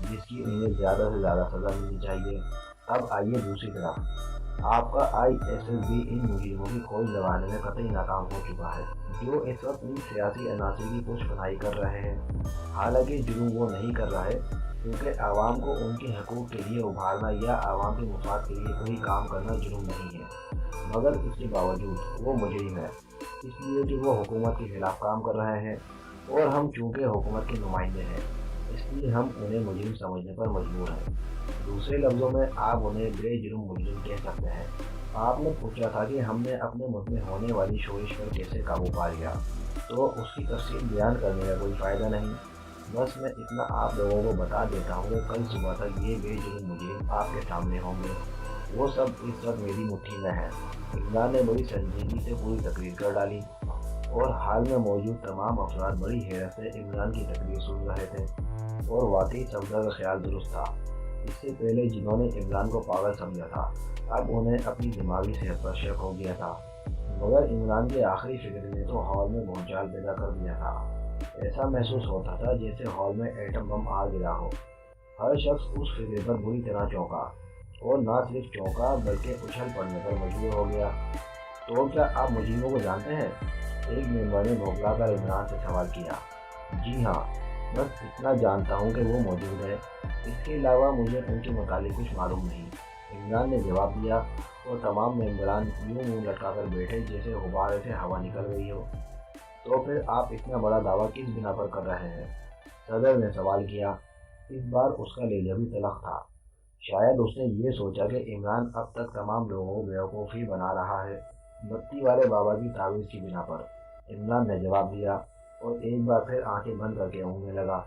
جس کی انہیں زیادہ سے زیادہ سزا ملنی چاہیے۔ اب آئیے دوسری طرف، آپ کا ISS بھی ان مجرموں کی کھوج لگانے میں قطعی ناکام ہو چکا ہے جو اس وقت ان سیاسی عناصر کی پشت پناہی کر رہے ہیں۔ حالانکہ جرم وہ نہیں کر رہے، کیونکہ عوام کو ان کے حقوق کے لیے ابھارنا یا عوام کے مفاد کے لیے کوئی کام کرنا جرم نہیں ہے، مگر اس کے باوجود وہ مجرم ہے، اس لیے کہ وہ حکومت کے خلاف کام کر رہے ہیں اور ہم چونکہ حکومت کے نمائندے ہیں اس لیے ہم انہیں مجرم سمجھنے پر مجبور ہیں۔ دوسرے لفظوں میں آپ انہیں بے جرم مجرم کہہ سکتے ہیں۔ آپ نے پوچھا تھا کہ ہم نے اپنے ملک میں ہونے والی شورش پر کیسے قابو پا لیا، تو اس کی تفصیل بیان کرنے کا کوئی فائدہ نہیں، بس میں اتنا آپ لوگوں کو بتا دیتا ہوں کہ کل صبح تک یہ بے جرم مجرم آپ کے سامنے ہوں گے۔ وہ سب اس وقت میری مٹھی میں ہیں۔ عمران نے بڑی سنجیدگی سے پوری تقریر کر ڈالی اور حال میں موجود تمام افراد بڑی حیرت سے عمران کی تقریر سن رہے تھے، اور واقعی صفدر کا خیال درست تھا۔ اس سے پہلے جنہوں نے عمران کو پاگل سمجھا تھا اب انہیں اپنی دماغی صحت پر شک ہو گیا تھا، مگر عمران کے آخری فکر نے تو ہال میں بھونچال پیدا کر دیا تھا۔ ایسا محسوس ہوتا تھا جیسے ہال میں ایٹم بم آ گرا ہو۔ ہر شخص اس فکر پر بری طرح چونکا، اور نہ صرف چونکا بلکہ اچھل پڑنے پر مجبور ہو گیا۔ تو کیا آپ مجرموں کو جانتے ہیں؟ ایک ممبر نے بھوکلا کر عمران سے سوال کیا۔ جی ہاں، بس اتنا جانتا ہوں کہ وہ موجود ہے، اس کے علاوہ مجھے ان کے متعلق کچھ معلوم نہیں، عمران نے جواب دیا، اور تمام ممبران یوں منہ لٹکا کر بیٹھے جیسے غبارے سے ہوا نکل گئی ہو۔ تو پھر آپ اتنا بڑا دعویٰ کس بنا پر کر رہے ہیں؟ صدر نے سوال کیا۔ اس بار اس کا لہجہ بھی تلخ تھا، شاید اس نے یہ سوچا کہ عمران اب تک تمام لوگوں کو بیوقوفی بنا رہا ہے۔ بتی والے بابا کی تعویذ کی بنا پر، عمران نے جواب دیا، اور ایک بار پھر آنکھیں بند کر کے اونگنے لگا۔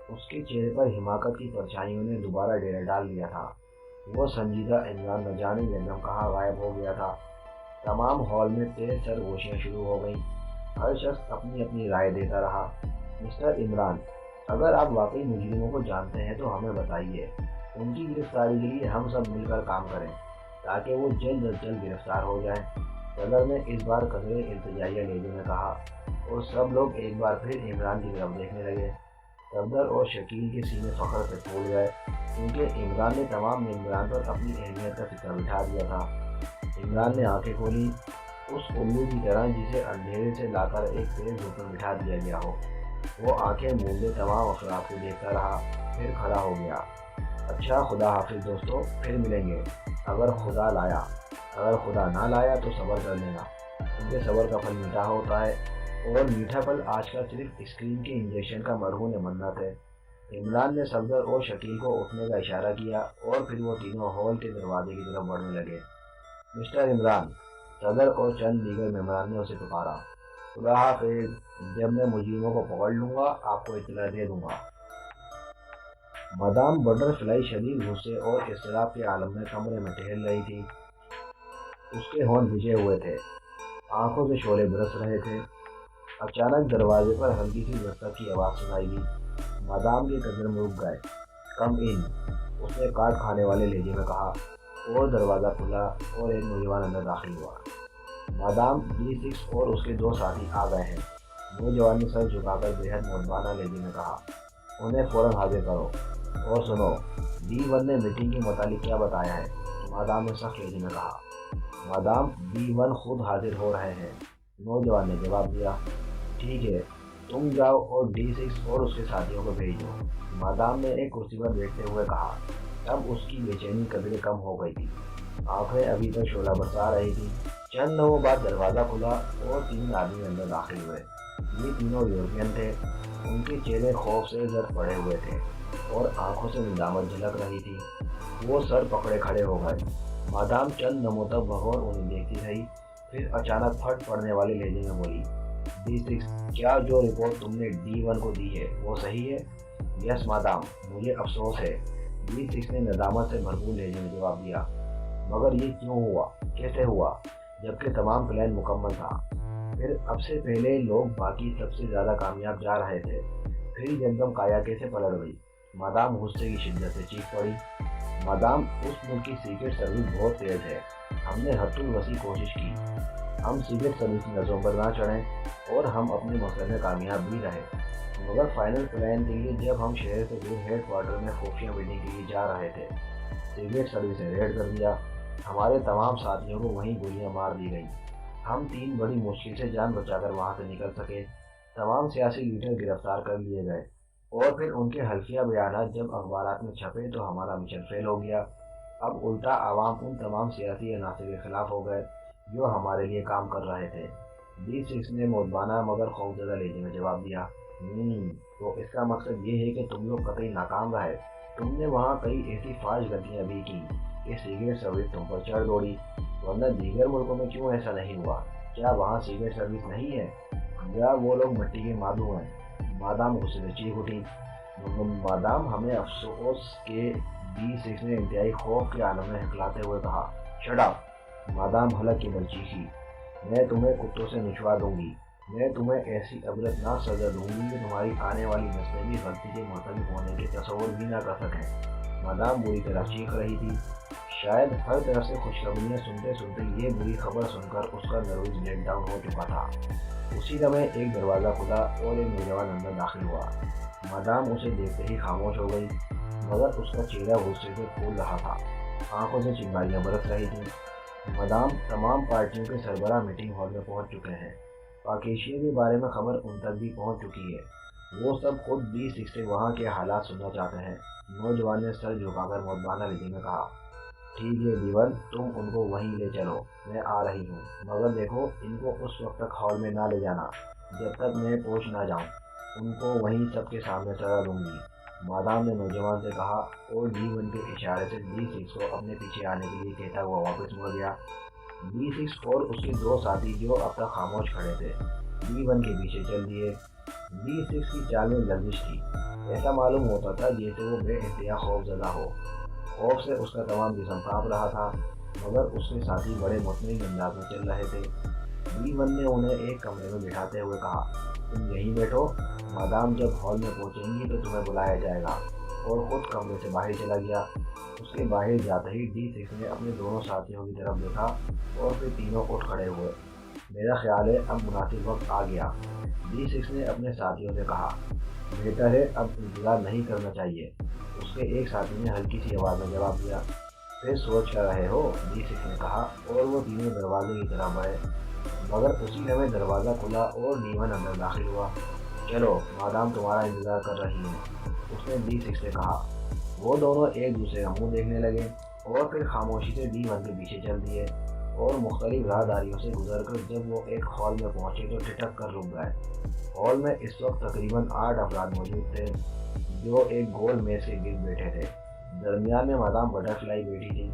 اس کے چہرے پر حماقت کی پرچھائیوں نے دوبارہ ڈیرا ڈال لیا تھا۔ وہ سنجیدہ عمران نہ جانے بیگم کہاں غائب ہو گیا تھا۔ تمام ہال میں تیز سرگوشیاں شروع ہو گئیں، ہر شخص اپنی اپنی رائے دیتا رہا۔ مسٹر عمران، اگر آپ واقعی مجرموں کو جانتے ہیں تو ہمیں بتائیے، ان کی گرفتاری کے لیے ہم سب مل کر کام کریں تاکہ وہ جلد از جلد گرفتار ہو جائیں۔ صدر نے اس بار قدرے التجائیہ لہجے میں کہا، اور سب لوگ ایک بار پھر عمران کی طرف دیکھنے لگے۔ صفدر اور شکیل کے سینے فخر سے پھول گئے، کیونکہ عمران نے تمام ممبران پر اپنی اہمیت کا فکر بٹھا دیا تھا۔ عمران نے آنکھیں کھولی، اس الو کی طرح جسے اندھیرے سے لا کر ایک تیز دھوپ میں بٹھا دیا گیا ہو۔ وہ آنکھیں مونڈے تمام افراد کو دیکھتا رہا، پھر کھڑا ہو گیا۔ اچھا، خدا حافظ دوستو، پھر ملیں گے، اگر خدا لایا۔ اگر خدا نہ لایا تو صبر کر لینا، کیونکہ صبر کا پھل میٹھا ہوتا ہے، اور میٹھا پھل آج کل صرف اسکرین کے انجیکشن کا مرہون منت ہے۔ عمران نے صفدر اور شکیل کو اٹھنے کا اشارہ کیا، اور پھر وہ تینوں ہال کے دروازے کی طرف بڑھنے لگے۔ مسٹر عمران، صدر اور چند دیگر ممبران نے اسے پکارا۔ خدا حافظ، جب میں مجرموں کو پکڑ لوں گا آپ کو اطلاع دے دوں گا۔ مدام بٹر فلائی شدید غصے اور اضطراب کے عالم میں کمرے میں ٹہل رہی تھی۔ اس کے ہونٹ بھیجے ہوئے تھے، آنکھوں سے شعلے برس رہے تھے۔ اچانک دروازے پر ہلکی سی دستک کی آواز سنائی دی۔ مدام کے قدم رک گئے۔ کم ان، اس نے کاٹ کھانے والے لہجے میں کہا، اور دروازہ کھلا اور ایک نوجوان اندر داخل ہوا۔ مادام D6 اور اس کے دو ساتھی آ گئے ہیں، نوجوان نے سر جھکا کر بےحد مؤدبانہ لہجے میں کہا۔ انہیں فوراً حاضر کرو، اور سنو D1 نے میٹنگ کے متعلق کیا بتایا ہے؟ مادام نے سخت لہجے میں کہا۔ مادام D1 خود حاضر ہو رہے ہیں، نوجوان نے جواب دیا۔ ٹھیک ہے، تم جاؤ اور D6 اور اس کے ساتھیوں کو بھیج دو، مادام نے ایک کرسی پر بیٹھتے ہوئے کہا۔ تب اس کی بے چینی قدرے کم ہو گئی تھی، آنکھیں ابھی تک شعلہ برسا رہی تھی۔ چند لمحوں بعد دروازہ کھلا اور 3 آدمی اندر داخل ہوئے۔ یہ تینوں یورپین تھے، ان کے چہرے خوف سے زرد پڑے ہوئے تھے اور آنکھوں سے ندامت جھلک رہی تھی۔ وہ سر پکڑے کھڑے ہو گئے۔ مادام چند لمحوں تک بغور انہیں دیکھتی رہی، پھر اچانک پھٹ پڑنے والے لہجے میں بولی، D6، کیا جو رپورٹ تم نے D1 کو دی ہے وہ صحیح ہے؟ یس مادام، مجھے افسوس ہے، D6 نے ندامت سے بھرپور لہجے میں جواب دیا۔ مگر یہ کیوں ہوا، کیسے ہوا، جبکہ تمام پلان مکمل تھا؟ پھر اب سے پہلے لوگ باقی سب سے زیادہ کامیاب جا رہے تھے، پھر یہ دم کایا کیسے پلٹ گئی؟ مادام غصے کی شدت سے چیخ پڑی۔ مادام، اس ملک کی سیکرٹ سروس بہت تیز ہے، ہم نے حد الوسیع کوشش کی، ہم سیکرٹ سروس کی نظروں پر نہ چڑھیں اور ہم اپنے مقصد میں کامیاب بھی رہے، مگر فائنل پلان کے لیے جب ہم شہر سے دور ہیڈ کوارٹر میں خفیہ میٹنگ کے لیے جا رہے تھے، سیکرٹ سروس نے ریڈ کر دیا، ہمارے تمام ساتھیوں کو وہیں گولیاں مار دی گئیں، ہم 3 بڑی مشکل سے جان بچا کر وہاں سے نکل سکے، تمام سیاسی لیڈر گرفتار کر لیے گئے، اور پھر ان کے حلفیہ بیانات جب اخبارات میں چھپے تو ہمارا مشن فیل ہو گیا۔ اب الٹا عوام ان تمام سیاسی عناصر کے خلاف ہو گئے جو ہمارے لیے کام کر رہے تھے۔ D6 نے مؤدبانہ مگر خوفزدہ لہجے میں جواب دیا۔ تو اس کا مقصد یہ ہے کہ تم لوگ قطعی ناکام رہے، تم نے وہاں کئی ایسی فاش غلطیاں بھی کی کہ سیکرٹ سروس تم پر چڑھ دوڑی، ورنہ دیگر ملکوں میں کیوں ایسا نہیں ہوا؟ کیا وہاں سیکرٹ سروس نہیں ہے یا وہ لوگ مٹی کے مادو ہیں؟ مادام غصے سے چیخ اٹھی۔ مادام، ہمیں افسوس کہ D6 نے انتہائی خوف کے عالم میں ہکلاتے ہوئے کہا۔ Shut up! مادام حلق کی بل چیخی۔ میں تمہیں کتوں سے نچوا دوں گی، میں تمہیں ایسی عبرتناک سزا دوں گی کہ تمہاری آنے والی نسلیں بھی غلطی کے مرتکب ہونے کے تصور بھی نہ کر سکیں۔ مادام بری طرح چیخ رہی تھی، شاید ہر طرف سے خوشخبریاں سنتے سنتے یہ بری خبر سن کر اس کا نروس بریک ڈاؤن ہو چکا تھا۔ اسی لمحے ایک دروازہ کھلا اور ایک نوجوان اندر داخل ہوا۔ مادام اسے دیکھتے ہی خاموش ہو گئی، مگر اس کا چہرہ غصے سے پھول رہا تھا، آنکھوں سے چنگاریاں برس رہی تھیں۔ مادام، تمام پارٹیوں کے سربراہ میٹنگ ہال میں پہنچ چکے ہیں، پاکیشیا کے بارے میں خبر ان تک بھی پہنچ چکی ہے، وہ سب خود D6 سے وہاں کے حالات سننا چاہتے ہیں۔ نوجوان نے سر جھکا کر مؤدبانہ لہجے میں کہا۔ ٹھیک ہے D1، تم ان کو وہیں لے چلو، میں آ رہی ہوں، مگر دیکھو ان کو اس وقت تک ہال میں نہ لے جانا جب تک میں پہنچ نہ جاؤں، ان کو وہیں سب کے سامنے سزا دوں گی، مادام نے نوجوان سے کہا، اور D1 کے اشارے سے D6 کو اپنے پیچھے آنے کے لیے کہتا ہوا واپس مڑ گیا۔ D6 اور اس کے 2 ساتھی جو اب تک خاموش کھڑے تھے، D1 کے پیچھے چل دیے۔ D6 کی چال میں لرزش تھی، ایسا معلوم ہوتا تھا جیسے وہ بے انتہا خوف زدہ ہو، خوف سے اس کا تمام جسم کانپ رہا تھا، مگر اس کے ساتھی بڑے مطمئن انداز میں چل رہے تھے۔ D1 نے انہیں ایک کمرے میں بٹھاتے ہوئے کہا، تم یہیں بیٹھو، مادام جب ہال میں پہنچیں گی تو تمہیں بلایا جائے گا، اور خود کمرے سے باہر چلا گیا۔ اس کے باہر جاتے ہی D6 نے اپنے دونوں ساتھیوں کی طرف دیکھا اور پھر تینوں اٹھ کھڑے ہوئے۔ میرا خیال ہے اب مناسب وقت آ گیا، D6 نے اپنے ساتھیوں سے کہا۔ بہتر ہے، اب انتظار نہیں کرنا چاہیے، اس کے ایک ساتھی نے ہلکی سی آواز میں جواب دیا۔ پھر سوچ کر رہے ہو، D6 نے کہا، اور وہ تینوں دروازے کی طرف بڑھے، مگر اسی لمحے دروازہ کھلا اور D1 اندر داخل ہوا۔ چلو، مادام تمہارا انتظار کر رہی ہیں، اس نے D6 سے کہا۔ وہ دونوں ایک دوسرے کا منہ دیکھنے لگے اور پھر خاموشی سے D1 کے پیچھے چل دیے، اور مختلف راہداریوں سے گزر کر جب وہ ایک ہال میں پہنچے تو ٹھٹک کر رک گئے۔ ہال میں اس وقت تقریباً 8 افراد موجود تھے جو ایک گول میز کے گرد بیٹھے تھے۔ درمیان میں مادام بٹر فلائی بیٹھی تھی،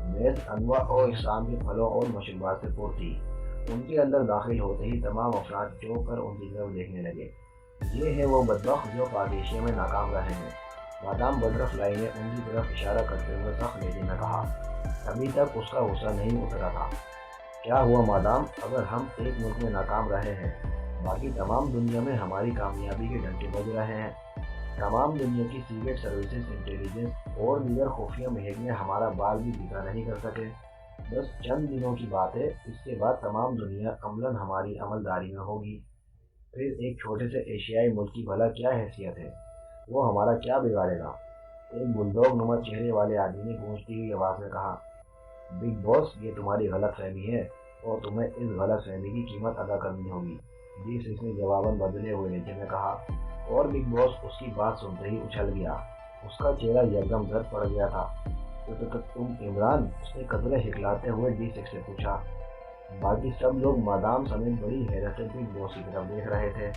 میز انواع اور اقسام کے پھلوں اور مشروبات سے پر تھی۔ ان کے اندر داخل ہوتے ہی تمام افراد چونک کر ان کی طرف دیکھنے لگے۔ یہ ہے وہ بدبخت جو پاکیشیا میں ناکام رہے ہیں، مادام بٹر فلائی نے ان کی طرف اشارہ کرتے ہوئے سخت لہجے میں کہا۔ ابھی تک اس کا غصہ نہیں اترا تھا۔ کیا ہوا مادام، اگر ہم ایک ملک میں ناکام رہے ہیں، باقی تمام دنیا میں ہماری کامیابی کے گھنٹے بج رہے ہیں، تمام دنیا کی سیکرٹ سروسز، انٹیلیجنس اور دیگر خفیہ محکمے ہمارا بال بھی دکھا نہیں کر سکے۔ بس چند دنوں کی بات ہے، اس کے بعد تمام دنیا عملاً ہماری عملداری میں ہوگی۔ پھر ایک چھوٹے سے ایشیائی ملک کی بھلا کیا حیثیت ہے؟ وہ ہمارا کیا بگاڑے گا؟ ایک بلڈوگ نما چہرے والے آدمی نے گونجتی ہوئی آواز میں کہا۔ بگ باس، یہ تمہاری غلط فہمی ہے اور تمہیں اس غلط فہمی کی قیمت ادا کرنی ہوگی، جس نے جواباً بدلے ہوئے لہجے میں کہا۔ اور بگ باس اس کی بات سنتے ہی اچھل گیا۔ اس کا چہرہ یکدم زرد پڑ گیا تھا۔ تو تم عمران؟ اس نے قدرے ہکلاتے ہوئے D6 سے پوچھا۔ باقی سب لوگ مادام سمیت بڑی حیرت سے بگ باس کی طرف دیکھ رہے تھے۔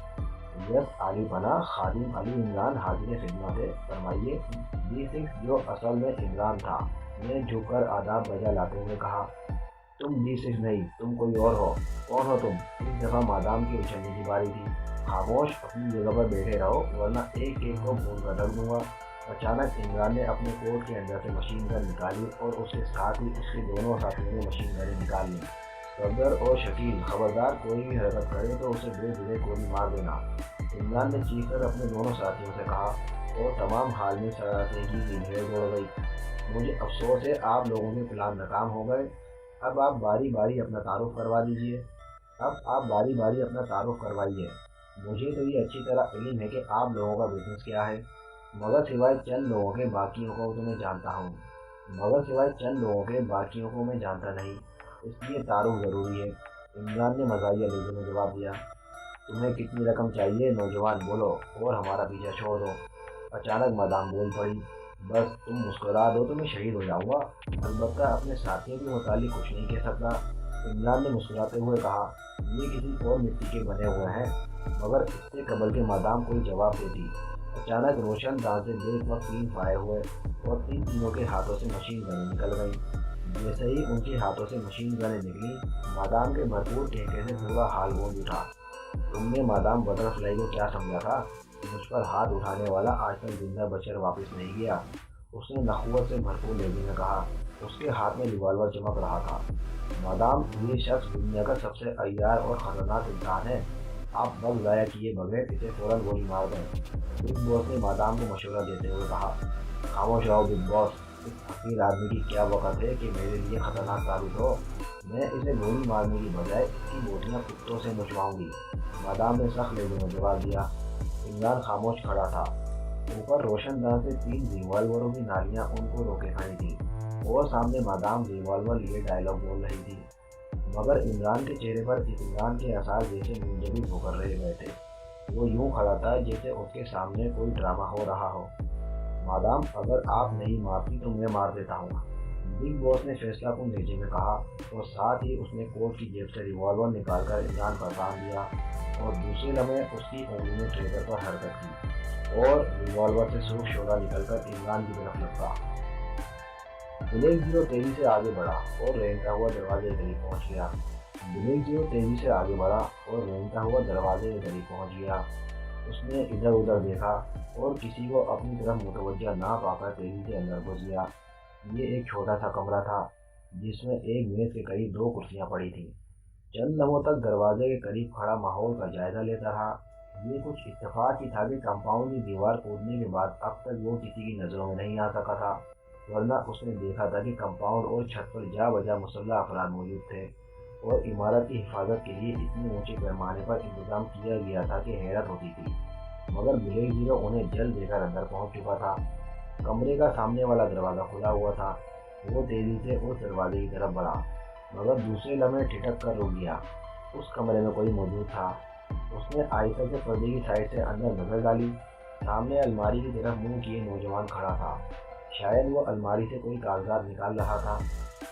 یس علی پناہ خادم علی عمران حاضر خدمت ہے، فرمائیے۔ D6 جو اصل میں عمران تھا نے جھک کر آداب بجا لاتے ہوئے کہا۔ تم D6 نہیں، تم کوئی اور ہو۔ کون ہو تم؟ اس دفعہ مادام کی اچھلنے کی باری تھی۔ خاموش، اپنی جگہ پر بیٹھے رہو ورنہ ایک ایک کو بھون کر رکھ دوں گا۔ اچانک عمران نے اپنے کوٹ کے اندر سے مشین گن نکالی اور اس کے ساتھ ہی اس کے دونوں ساتھیوں نے مشین گنیں نکال لیں۔ صفدر اور شکیل، خبردار کوئی بھی حرکت کرے تو اسے بے جھجک گولی مار دینا، عمران نے چیخ کر اپنے دونوں ساتھیوں سے کہا، اور تمام حال میں سراسیگی کی بھیڑ دوڑ گئی۔ مجھے افسوس ہے، آپ لوگوں کے پلان ناکام ہو گئے۔ اب آپ باری باری اپنا تعارف کروا دیجیے۔ مجھے تو یہ اچھی طرح علم ہے کہ آپ لوگوں کا بزنس کیا ہے، مگر سوائے چند لوگوں کے باقیوں کو میں جانتا نہیں، اس لیے تعارف ضروری ہے، عمران نے مزاحیہ لہجے میں جواب دیا۔ تمہیں کتنی رقم چاہیے نوجوان، بولو اور ہمارا پیچھا چھوڑ دو۔ اچانک مادام بول پڑی۔ بس تم مسکرا دو تو میں شہید ہو جاؤں گا، البتہ اپنے ساتھیوں کے متعلق کچھ نہیں کہہ سکتا، عمران نے مسکراتے ہوئے کہا۔ یہ کسی اور مٹی کے بنے ہوئے ہیں، مگر اس سے قبل کے مادام کوئی جواب دیتی، اچانک روشن دان سے دیکھ وقت 3 فائر ہوئے اور تینوں کے ہاتھوں سے مشین گنیں نکل گئیں۔ جیسے ہی ان کے ہاتھوں سے مشین گنیں نکلی، مادام کے بھرپور ٹھیکے سے پورا حال گونج اٹھا۔ تم نے مادام بٹر فلائی کو کیا سمجھا تھا؟ مجھ پر ہاتھ اٹھانے والا آج تک زندہ بچر واپس نہیں گیا، اس نے نخوت سے بھرپور لہجے میں کہا۔ اس کے ہاتھ میں ریوالور چمک رہا تھا۔ مادام، یہ شخص دنیا کا سب سے عیار اور خطرناک انسان ہے، آپ وقت ضائع کیے بغیر اسے فوراً گولی مار دیں، بگ باس نے مادام کو مشورہ دیتے ہوئے کہا۔ خاموش رہو بگ باس، اس حقیر آدمی کی کیا وقت ہے کہ میرے لیے خطرناک ثابت ہو؟ میں اسے گولی مارنے کی بجائے اس کی بوٹیاں کتوں سے نچواؤں گی، مادام نے سخت لہجے میں جواب دیا۔ عمران خاموش کھڑا تھا۔ اوپر روشن دان سے 3 ریوالوروں کی نالیاں ان کو روکے کھڑی تھیں اور سامنے مادام ریوالور لیے ڈائلاگ بول رہی تھی، مگر عمران کے چہرے پر اطمینان کے آثار جیسے منجمد ہو کر رہ گئے تھے۔ وہ یوں کھڑا تھا جیسے اس کے سامنے کوئی ڈرامہ ہو رہا ہو۔ مادام، اگر آپ نہیں مارتی تو میں مار دیتا ہوں، بگ باس نے فیصلہ کن لہجے میں کہا، اور ساتھ ہی اس نے کوٹ کی جیب سے ریوالور نکال کر عمران پر تان دیا اور دوسرے لمحے اس کی انگلی میں ٹریگر پر حرکت کی اور ریوالور سے سرخ شعلہ نکل کر عمران کی طرف لپکا۔ بلیک زیرو تیزی سے آگے بڑھا اور رینگتا ہوا دروازے کے قریب پہنچ گیا۔ اس نے ادھر ادھر دیکھا اور کسی کو اپنی طرف متوجہ نہ پا کر تیزی سے اندر گھس گیا۔ یہ ایک چھوٹا سا کمرہ تھا جس میں ایک میز کے قریب 2 کرسیاں پڑی تھیں۔ چند لمحوں تک دروازے کے قریب کھڑا ماحول کا جائزہ لیتا رہا۔ یہ کچھ اتفاق کی تھا کہ کمپاؤنڈ کی دیوار کودنے کے بعد اب تک وہ کسی کی نظروں میں نہیں آ سکا تھا، ورنہ اس نے دیکھا تھا کہ کمپاؤنڈ اور چھت پر جا بجا مسلح افراد موجود تھے اور عمارت کی حفاظت کے لیے اتنے اونچے پیمانے پر انتظام کیا گیا تھا کہ حیرت ہوتی تھی، مگر بلیک زیرو انہیں جلد دے کر اندر پہنچ چکا تھا۔ کمرے کا سامنے والا دروازہ کھلا ہوا تھا۔ وہ تیزی سے اس دروازے کی طرف بڑھا، مگر دوسرے لمحے ٹھٹک کر رک گیا۔ اس کمرے میں کوئی موجود تھا۔ اس نے آہستہ سے پردے کی سائڈ سے اندر نظر ڈالی۔ سامنے الماری کی طرف منہ کیے نوجوان کھڑا تھا، شاید وہ الماری سے کوئی کاغذات نکال رہا تھا۔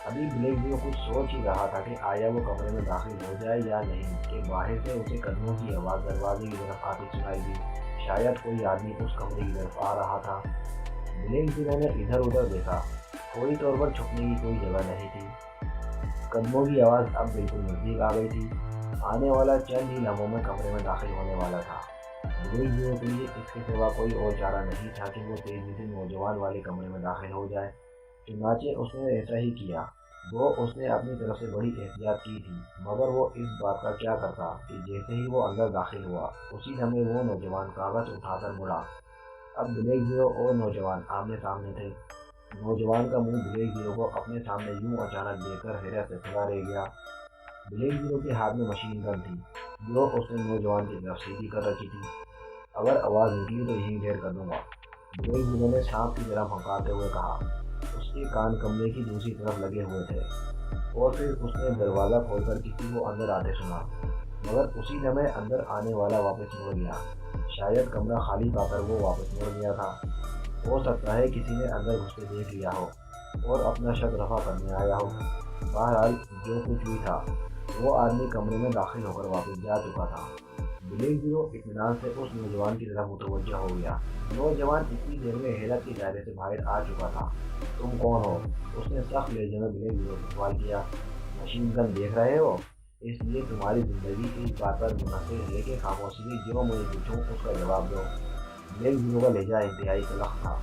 ابھی بلیک زیرو کچھ سوچ ہی رہا تھا کہ آیا وہ کمرے میں داخل ہو جائے یا نہیں کہ باہر سے اسے قدموں کی آواز دروازے کی طرف آتی سنائی دی۔ شاید کوئی آدمی اس کمرے کی طرف آ رہا تھا۔ بلیک زیرو نے ادھر ادھر دیکھا، فوری طور پر چھپنے کی کوئی جگہ نہیں تھی۔ قدموں کی آواز اب بالکل نزدیک آ گئی تھی۔ آنے والا چند ہی لمحوں میں کمرے میں داخل ہونے والا تھا۔ بلیک زیرو کے لیے اس کے سوا کوئی اور چارہ نہیں تھا کہ وہ تیزی سے نوجوان والے کمرے میں داخل ہو جائے۔ چنانچہ اس نے ایسا ہی کیا۔ اس نے اپنی طرف سے بڑی احتیاط کی تھی، مگر وہ اس بات کا کیا کرتا کہ جیسے ہی وہ اندر داخل ہوا اسی لمحے وہ نوجوان کاغذ اٹھا کر مڑا اب بلیک زیرو اور نوجوان آمنے سامنے تھے۔ نوجوان کا منہ بلیک زیرو کو اپنے سامنے یوں اچانک دیکھ کر حیرت سے کھلا رہ گیا۔ بلیک زیرو کے ہاتھ میں مشین گن تھی جو اس نے نوجوان کی طرف سیدھی کر رکھی تھی۔ اگر آواز نکلی تو یہیں ڈھیر کر دوں گا، بلیک زیرو نے سانپ کی طرح پھنکارتے ہوئے کہا۔ اس کے کان کمرے کی دوسری طرف لگے ہوئے تھے اور پھر اس نے دروازہ کھول کر کسی کو اندر آتے سنا، مگر اسی لمحے اندر آنے والا واپس مڑ گیا۔ شاید کمرہ خالی پا کر وہ واپس مڑ گیا تھا۔ ہو سکتا ہے کسی نے اندر گھستے دیکھ لیا ہو اور اپنا شک رفع کرنے آیا ہو۔ بہرحال جو کچھ بھی تھا وہ آدمی کمرے میں داخل ہو کر واپس جا چکا تھا۔ بلیک زیرو اطمینان سے اس نوجوان کی طرف متوجہ ہو گیا۔ نوجوان اتنی دیر میں حیرت کے دائرے سے باہر آ چکا تھا۔ تم کون ہو؟ اس نے سخت لہجے میں بلیک زیرو سے سوال کیا۔ مشین گن دیکھ رہے ہو، اس لیے تمہاری زندگی اس بات پر منحصر ہے کہ خاموشی سے جو مجھے پوچھوں اس کا جواب دو۔ بلیک زیرو کا لہجہ انتہائی تلخ تھا۔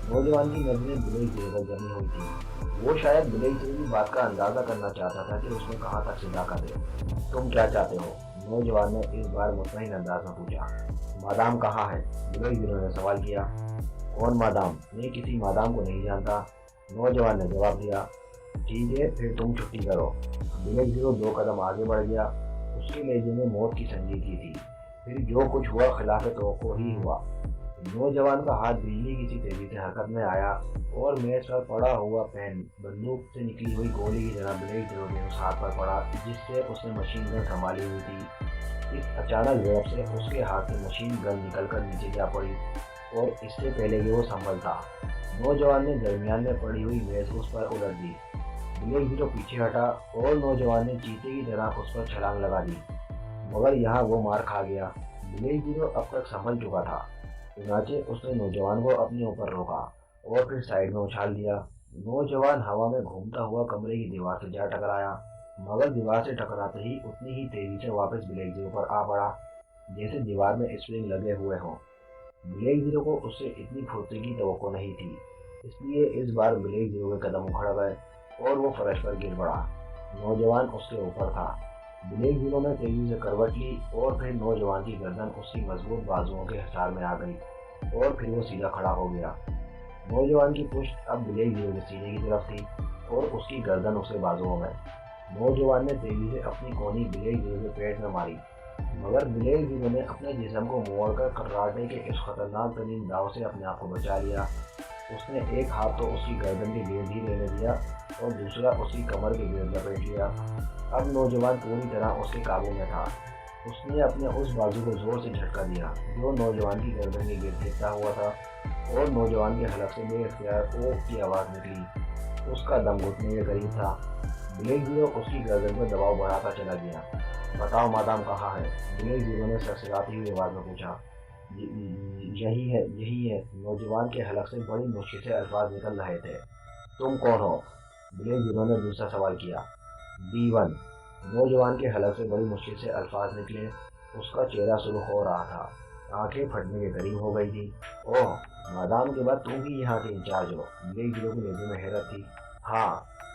نوجوان کی نظریں بلیک زیرو پر جمی ہوئی تھی۔ وہ شاید بلیک زیرو کی بات کا اندازہ کرنا چاہتا تھا کہ اس میں کہاں تک صداقت ہے۔ تم کیا چاہتے ہو؟ نوجوان نے اس بار مطمئن انداز میں پوچھا۔ مادام کہاں ہے؟ بلیک زیرو نے سوال کیا۔ کون مادام؟ میں کسی مادام کو نہیں جانتا، نوجوان نے جواب دیا۔ ٹھیک ہے پھر تم چھٹی کرو۔ بلیک زیرو 2 قدم آگے بڑھ گیا۔ اس کے لہجے میں موت کی سنجیدگی تھی۔ پھر جو کچھ ہوا خلاف توقع ہی ہوا۔ نوجوان کا ہاتھ بجلی کی سی تیزی سے حرکت میں آیا اور میز پر پڑا ہوا پین بندوق سے نکلی ہوئی گولی کی طرح بلیک زیرو کے اس ہاتھ پر پڑا جس سے اس نے مشین گن سنبھالی ہوئی تھی۔ اس اچانک ضرب سے اس کے ہاتھ سے مشین گن نکل کر نیچے جا پڑی اور اس سے پہلے کہ وہ سنبھلتا، نوجوان نے درمیان میں پڑی ہوئی میز اس پر الٹ دی۔ بلیک زیرو پیچھے ہٹا اور نوجوان نے چیتے کی طرح اس پر چھلانگ لگا دی، مگر یہاں وہ مار کھا گیا۔ بلیک زیرو اب تک سنبھل چکا تھا، چنانچہ اس نے نوجوان کو اپنے اوپر روکا اور پھر سائیڈ میں اچھال دیا۔ نوجوان ہوا میں گھومتا ہوا کمرے کی دیوار سے جا ٹکرایا، مگر دیوار سے ٹکراتے ہی اتنی ہی تیزی سے واپس بلیک زیرو پر آ پڑا جیسے دیوار میں اسپرنگ لگے ہوئے ہوں۔ بلیک زیرو کو اس سے اتنی پھرتی کی توقع نہیں تھی، اس لیے اس بار بلیک زیرو کے قدم اکھڑ گئے اور وہ فرش پر گر پڑا۔ نوجوان اس کے اوپر تھا۔ بلیک زیرو نے تیزی سے کروٹ لی اور پھر نوجوان کی گردن اس کی مضبوط بازوؤں کے حصار میں آ گئی اور پھر وہ سیدھا کھڑا ہو گیا۔ نوجوان کی پشت اب بلیک زیرو کے سینے کی طرف تھی اور اس کی گردن اس کے بازوؤں میں۔ نوجوان نے تیزی سے اپنی کونی بلیک زیرو کے پیٹ میں ماری، مگر بلیک زیرو نے اپنے جسم کو موڑ کر کراٹے کے اس خطرناک ترین داؤ سے اپنے آپ کو بچا لیا۔ اس نے ایک ہاتھ تو اس کی گردن کے گرد ہی لینے دیا اور دوسرا اس کی کمر کے گرد لپیٹ لیا۔ اب نوجوان پوری طرح اس کے قابو میں تھا۔ اس نے اپنے اس بازو کو زور سے جھٹکا دیا جو نوجوان کی گردن کے گرد لپٹا ہوا تھا اور نوجوان کے حلق سے بے اختیار اوف کی آواز نکلی۔ اس کا دم گھٹنے کے قریب تھا۔ بلیک زیرو اس کی گردن پر دباؤ بڑھاتا چلا گیا۔ بتاؤ مادام کہاں ہے؟ بلیک زیرو نے سرسراتی ہوئی آواز میں پوچھا۔ یہی ہے، نوجوان کے حلق سے بڑی مشکل سے الفاظ نکل رہے تھے۔ تم کون ہو؟ بلیک زیرو نے دوسرا سوال کیا۔ D1۔ نوجوان کے حلق سے بڑی مشکل سے الفاظ نکلے۔ اس کا چہرہ سرخ ہو رہا تھا، آنکھیں پھٹنے کے قریب ہو گئی تھی۔ اوہ، مادام کے بعد تم ہی یہاں کے انچارج ہو؟ بلیک زیرو کے لہجے میں حیرت تھی۔ ہاں،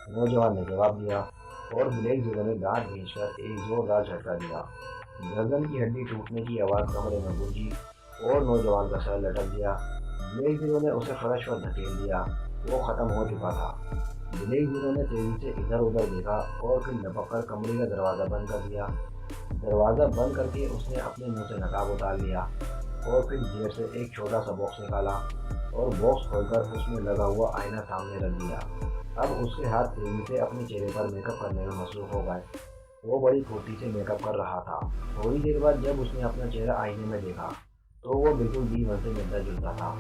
نوجوان نے جواب دیا اور بلیک زیرو نے دانت بھینچ کر ایک زوردار جھٹکا دیا۔ گردن کی ہڈی ٹوٹنے کی آواز کمرے میں گونجی اور نوجوان کا سر لٹک گیا۔ بلیک زیرو نے اسے فرش پر دھکیل دیا، وہ ختم ہو چکا تھا۔ بلیک زیرو نے تیزی سے ادھر ادھر دیکھا اور پھر لپک کر کمرے کا دروازہ بند کر دیا۔ دروازہ بند کر کے اس نے اپنے منہ سے نقاب اتار لیا اور پھر جیب سے ایک چھوٹا سا باکس نکالا اور باکس کھول کر اس میں لگا ہوا آئینہ سامنے رکھ دیا۔ اب اس کے ہاتھ تیزی سے اپنے چہرے پر میک اپ کرنے میں مصروف ہو گئے۔ وہ بڑی پھرتی سے میک اپ کر رہا تھا۔ تھوڑی دیر بعد جب اس نے اپنا چہرہ آئینے میں دیکھا تو وہ بالکل D1 سے ملتا جلتا تھا۔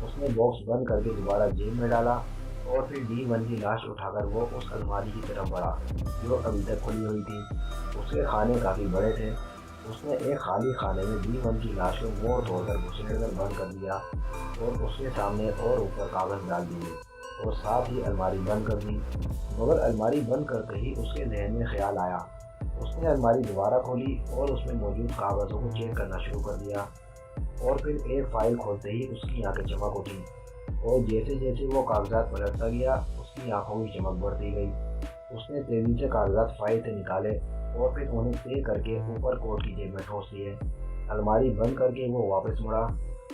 اس نے باکس بند کر کے دوبارہ جیب میں ڈالا اور پھر D1 کی لاش اٹھا کر وہ اس الماری کی طرف بڑھا جو ابھی تک کھلی ہوئی تھی۔ اس کے کھانے کافی بڑے تھے۔ اس نے ایک خالی خانے میں D1 کی لاش کو موڑ توڑ کر گھسیڑ کر بند کر دیا اور اس کے سامنے اور اوپر کاغذ ڈال دیے اور ساتھ ہی الماری بند کر دی۔ مگر الماری بند کرتے ہی اس کے ذہن میں خیال آیا۔ اس نے الماری دوبارہ کھولی اور اس میں موجود کاغذوں کو چیک کرنا شروع کر دیا اور پھر ایک فائل کھولتے ہی اس کی آنکھیں چمک اٹھی اور جیسے جیسے وہ کاغذات پلٹتا گیا اس کی آنکھوں کی چمک بڑھتی گئی۔ اس نے تیزی سے کاغذات فائل سے نکالے اور پھر انہیں طے کر کے اوپر کوٹ کی جیب میں ٹھوس دیے۔ الماری بند کر کے وہ واپس مڑا۔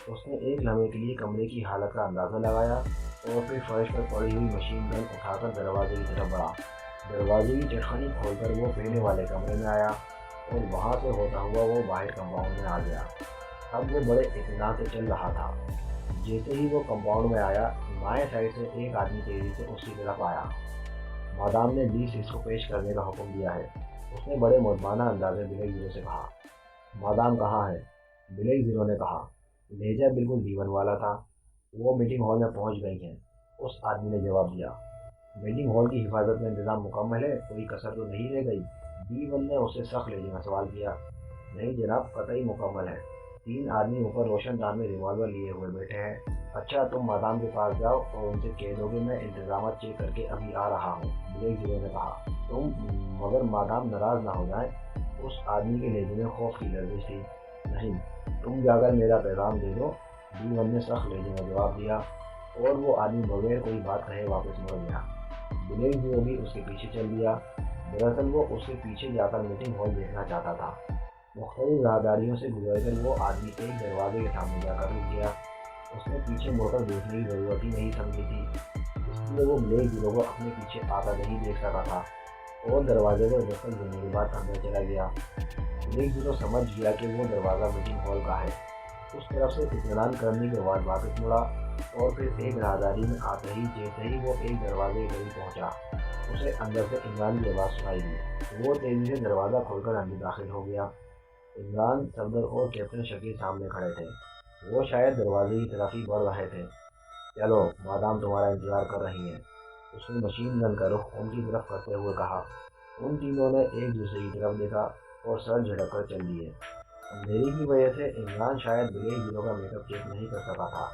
اس نے ایک لمحے کے لیے کمرے کی حالت کا اندازہ لگایا اور پھر فرش پر پڑی ہوئی مشین گن اٹھا کر دروازے کی طرف بڑھا۔ دروازے کی چٹخنی کھول کر وہ پہلے والے کمرے میں آیا اور وہاں سے ہوتا ہوا وہ باہر کمپاؤنڈ میں آ گیا۔ اب وہ بڑے اطمینان سے چل رہا تھا۔ جیسے ہی وہ کمپاؤنڈ میں آیا، بائیں سائڈ سے ایک آدمی تیزی سے اس کی طرف آیا۔ مادام نے 20 اس کو پیش کرنے کا حکم دیا ہے، اس نے بڑے مدبانہ انداز میں بلیک زیرو سے کہا۔ مادام کہاں ہے؟ بلیک زیرو نے کہا۔ لہجہ بالکل دیون والا تھا۔ وہ میٹنگ ہال میں پہنچ گئی ہیں، اس آدمی نے جواب دیا۔ میٹنگ ہال کی حفاظت میں انتظام مکمل ہے، کوئی کسر تو نہیں رہ گئی؟ دیون نے اسے سخت لہجے میں سوال کیا۔ نہیں جناب، قطعی مکمل ہے۔ 3 آدمی اوپر روشن دان میں ریوالور لیے ہوئے بیٹھے ہیں۔ اچھا، تم مادام کے پاس جاؤ اور ان سے کہہ دو کہ میں انتظامات چیک کر کے ابھی آ رہا ہوں، بلیک زیرو نے کہا۔ مگر مادام ناراض نہ ہو جائیں، اس آدمی کے لہجے میں خوف کی لرزش تھی۔ نہیں، تم جا کر میرا پیغام دے دو، دیون نے سخت لہجے میں جواب دیا، اور وہ آدمی بغیر کوئی بات کہے واپس مڑ گیا۔ بلیک زیرو بھی اس کے پیچھے چل دیا۔ دراصل وہ اس کے پیچھے جا کر میٹنگ ہال دیکھنا چاہتا تھا۔ مختلف راہداریوں سے گزر کر وہ آدمی ایک دروازے کے سامنے جا کر رک گیا۔ اس نے پیچھے مڑ کر دیکھنے کی ضرورت ہی نہیں سمجھی تھی، اس لیے وہ بلیک زیرو کو اپنے پیچھے آتا نہیں دیکھ سکا تھا اور دروازے کو دستک دینے کے بعد اندر چلا گیا۔ بلیک زیرو سمجھ گیا کہ وہ دروازہ میٹنگ ہال کا ہے۔ اس طرف سے اطمینان کرنے کے بعد واپس مڑا اور پھر ایک راہداری میں آتے ہی جیسے ہی وہ ایک دروازے کے قریب پہنچا، اسے اندر سے عمران کی آواز سنائی دی۔ وہ تیزی سے دروازہ کھول کر اندر داخل ہو گیا۔ عمران، صفدر اور کیپٹن شکیل سامنے کھڑے تھے۔ وہ شاید دروازے کی طرف ہی بڑھ رہے تھے۔ چلو، مادام تمہارا انتظار کر رہی ہیں، اس نے مشین گن کا رخ ان کی طرف کرتے ہوئے کہا۔ ان تینوں نے ایک دوسرے کی طرف دیکھا اور سر جھٹک کر چل دیے۔ اندھیرے کی وجہ سے عمران شاید بلیک زیرو کا میک اپ چیک نہیں کر سکا تھا۔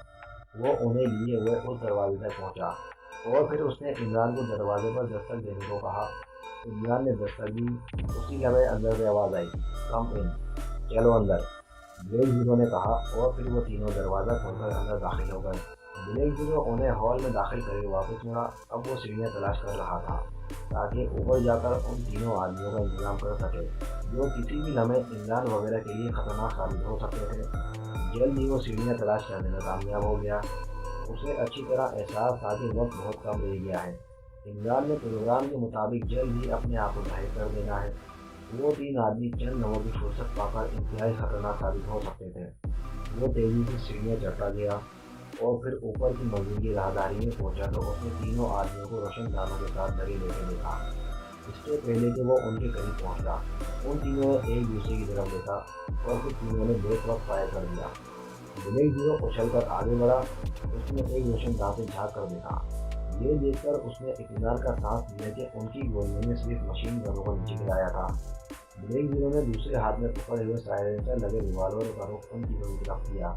وہ انہیں لیے ہوئے اس دروازے تک پہنچا اور پھر اس نے عمران کو دروازے پر دستک دینے کو کہا۔ عمران نے دستک دی۔ اسی لمحے اندر سے آواز آئی، کم ان، چلو اندر، بلیک زیرو نے کہا، اور پھر وہ تینوں دروازہ کھول کر اندر داخل ہو گئے۔ بلیک زیرو انہیں ہال میں داخل کرے واپس مڑا۔ اب وہ سیڑھیاں تلاش کر رہا تھا تاکہ اوپر جا کر ان تینوں آدمیوں کا انتظام کر سکے جو کسی بھی لمحے عمران وغیرہ کے لیے خطرناک ثابت ہو سکتے تھے۔ جلد ہی وہ سیڑھیاں تلاش کرنے میں کامیاب ہو گیا۔ اسے اچھی طرح احساس تھا کہ وقت بہت کم رہ گیا ہے۔ عمران نے پروگرام کے مطابق جلد ہی اپنے آپ کو ظاہر کر دینا ہے۔ وہ 3 آدمی چند لمحوں کی فرصت پا کر انتہائی خطرناک ثابت ہو سکتے تھے۔ وہ تیزی سے سیڑھیاں چڑھتا گیا اور پھر اوپر کی منزل کی راہداری میں پہنچا تو اس نے تینوں آدمیوں کو روشن دانوں کے ساتھ دھرے لیتے دیکھا۔ اس سے پہلے کہ وہ ان کے قریب پہنچا، ان تینوں نے ایک دوسرے کی طرف دیکھا اور پھر تینوں نے بیک وقت فائر کر دیا۔ بلیک زیرو اچھل کر آگے بڑھا۔ اس نے ایک روشن دان سے جھانک کر دیکھا۔ یہ دیکھ کر اس نے اطمینان کا سانس لیا کہ ان کی گولیوں نے صرف مشین گنوں کو نیچے گرایا تھا۔ بلیک زیرو نے دوسرے ہاتھ میں پکڑے ہوئے سائلنسر لگے ریوالور کا رخ ان تینوں کی طرف کیا۔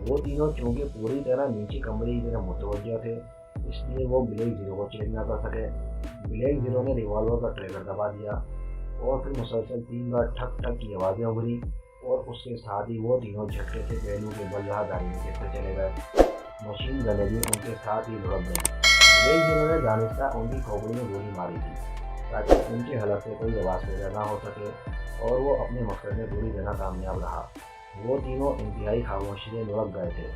وہ تینوں چونکہ پوری طرح نیچے کمرے کی طرف متوجہ تھے، اس لیے وہ بلیک زیرو کو چیک نہ کر سکے۔ بلیک زیرو نے ریوالور کا ٹریگر دبا دیا اور پھر مسلسل 3 بار ٹھک ٹھک کی آوازیں ابھری اور اس کے ساتھ ہی وہ تینوں جھٹکے سے پہلو کے بل راہداری میں گرتے چلے گئے۔ مشین گنیں بھی ان کے ساتھ ہی لڑک گئیں۔ بلیک زیرو نے دانستہ ان کی کھوپڑی میں گولی ماری تھی تاکہ ان کے حلق سے کوئی آواز پیدا نہ ہو سکے، اور وہ اپنے مقصد میں پوری طرح کامیاب رہا۔ وہ تینوں انتہائی خاموشی سے لڑک گئے تھے۔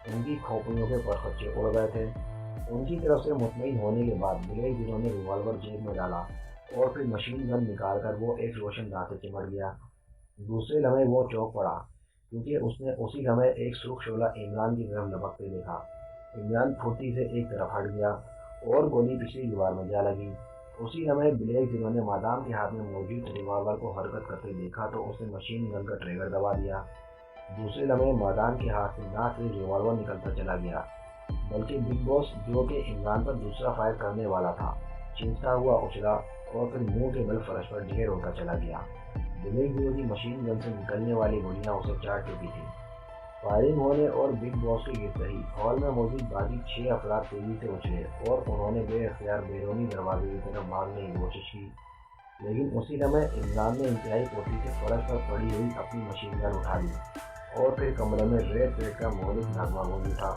ان کی کھوپڑیوں کے پرخچے اڑ گئے تھے۔ ان کی طرف سے مطمئن ہونے کے بعد بلیک زیرو نے ریوالور جیب میں ڈالا اور پھر مشین گن نکال کر وہ ایک روشن دان سے چمٹ گیا۔ دوسرے لمحے وہ چوک پڑا کیونکہ اس نے اسی لمحے ایک سرخ شعلہ عمران کی طرف لپکتے دیکھا۔ عمران پھرتی سے ایک طرف ہٹ گیا اور گولی پچھلی دیوار میں جا لگی۔ اسی لمحے بلیک زیرو نے مادام کے ہاتھ میں موجود ریوالور کو حرکت کرتے دیکھا تو اس نے مشین گن کا ٹریگر دبا دیا۔ دوسرے لمحے مادام کے ہاتھ سے نہ صرف ریوالور نکلتا چلا گیا بلکہ بگ باس جو کہ عمران پر دوسرا فائر کرنے والا تھا چیختا ہوا اچھلا اور پھر منہ کے بل فرش پر ڈھیر ہوتا چلا گیا۔ بلیک زیرو کی مشین گن سے نکلنے والی گولیاں اسے چاٹ چکی تھی۔ فائرنگ ہونے اور بگ باس کی گرتے ہی ہال میں موجود باقی 6 افراد تیزی سے اچھلے اور انہوں نے بے اختیار بیرونی دروازے کی طرف بھاگنے کی کوشش کی، لیکن اسی لمحے عمران نے انتہائی پھرتی سے فرش پر پڑی ہوئی اپنی مشین گن اٹھا لی اور پھر کمرے میں ریڈ پیٹ کا مہلک نغمہ گونج اٹھا۔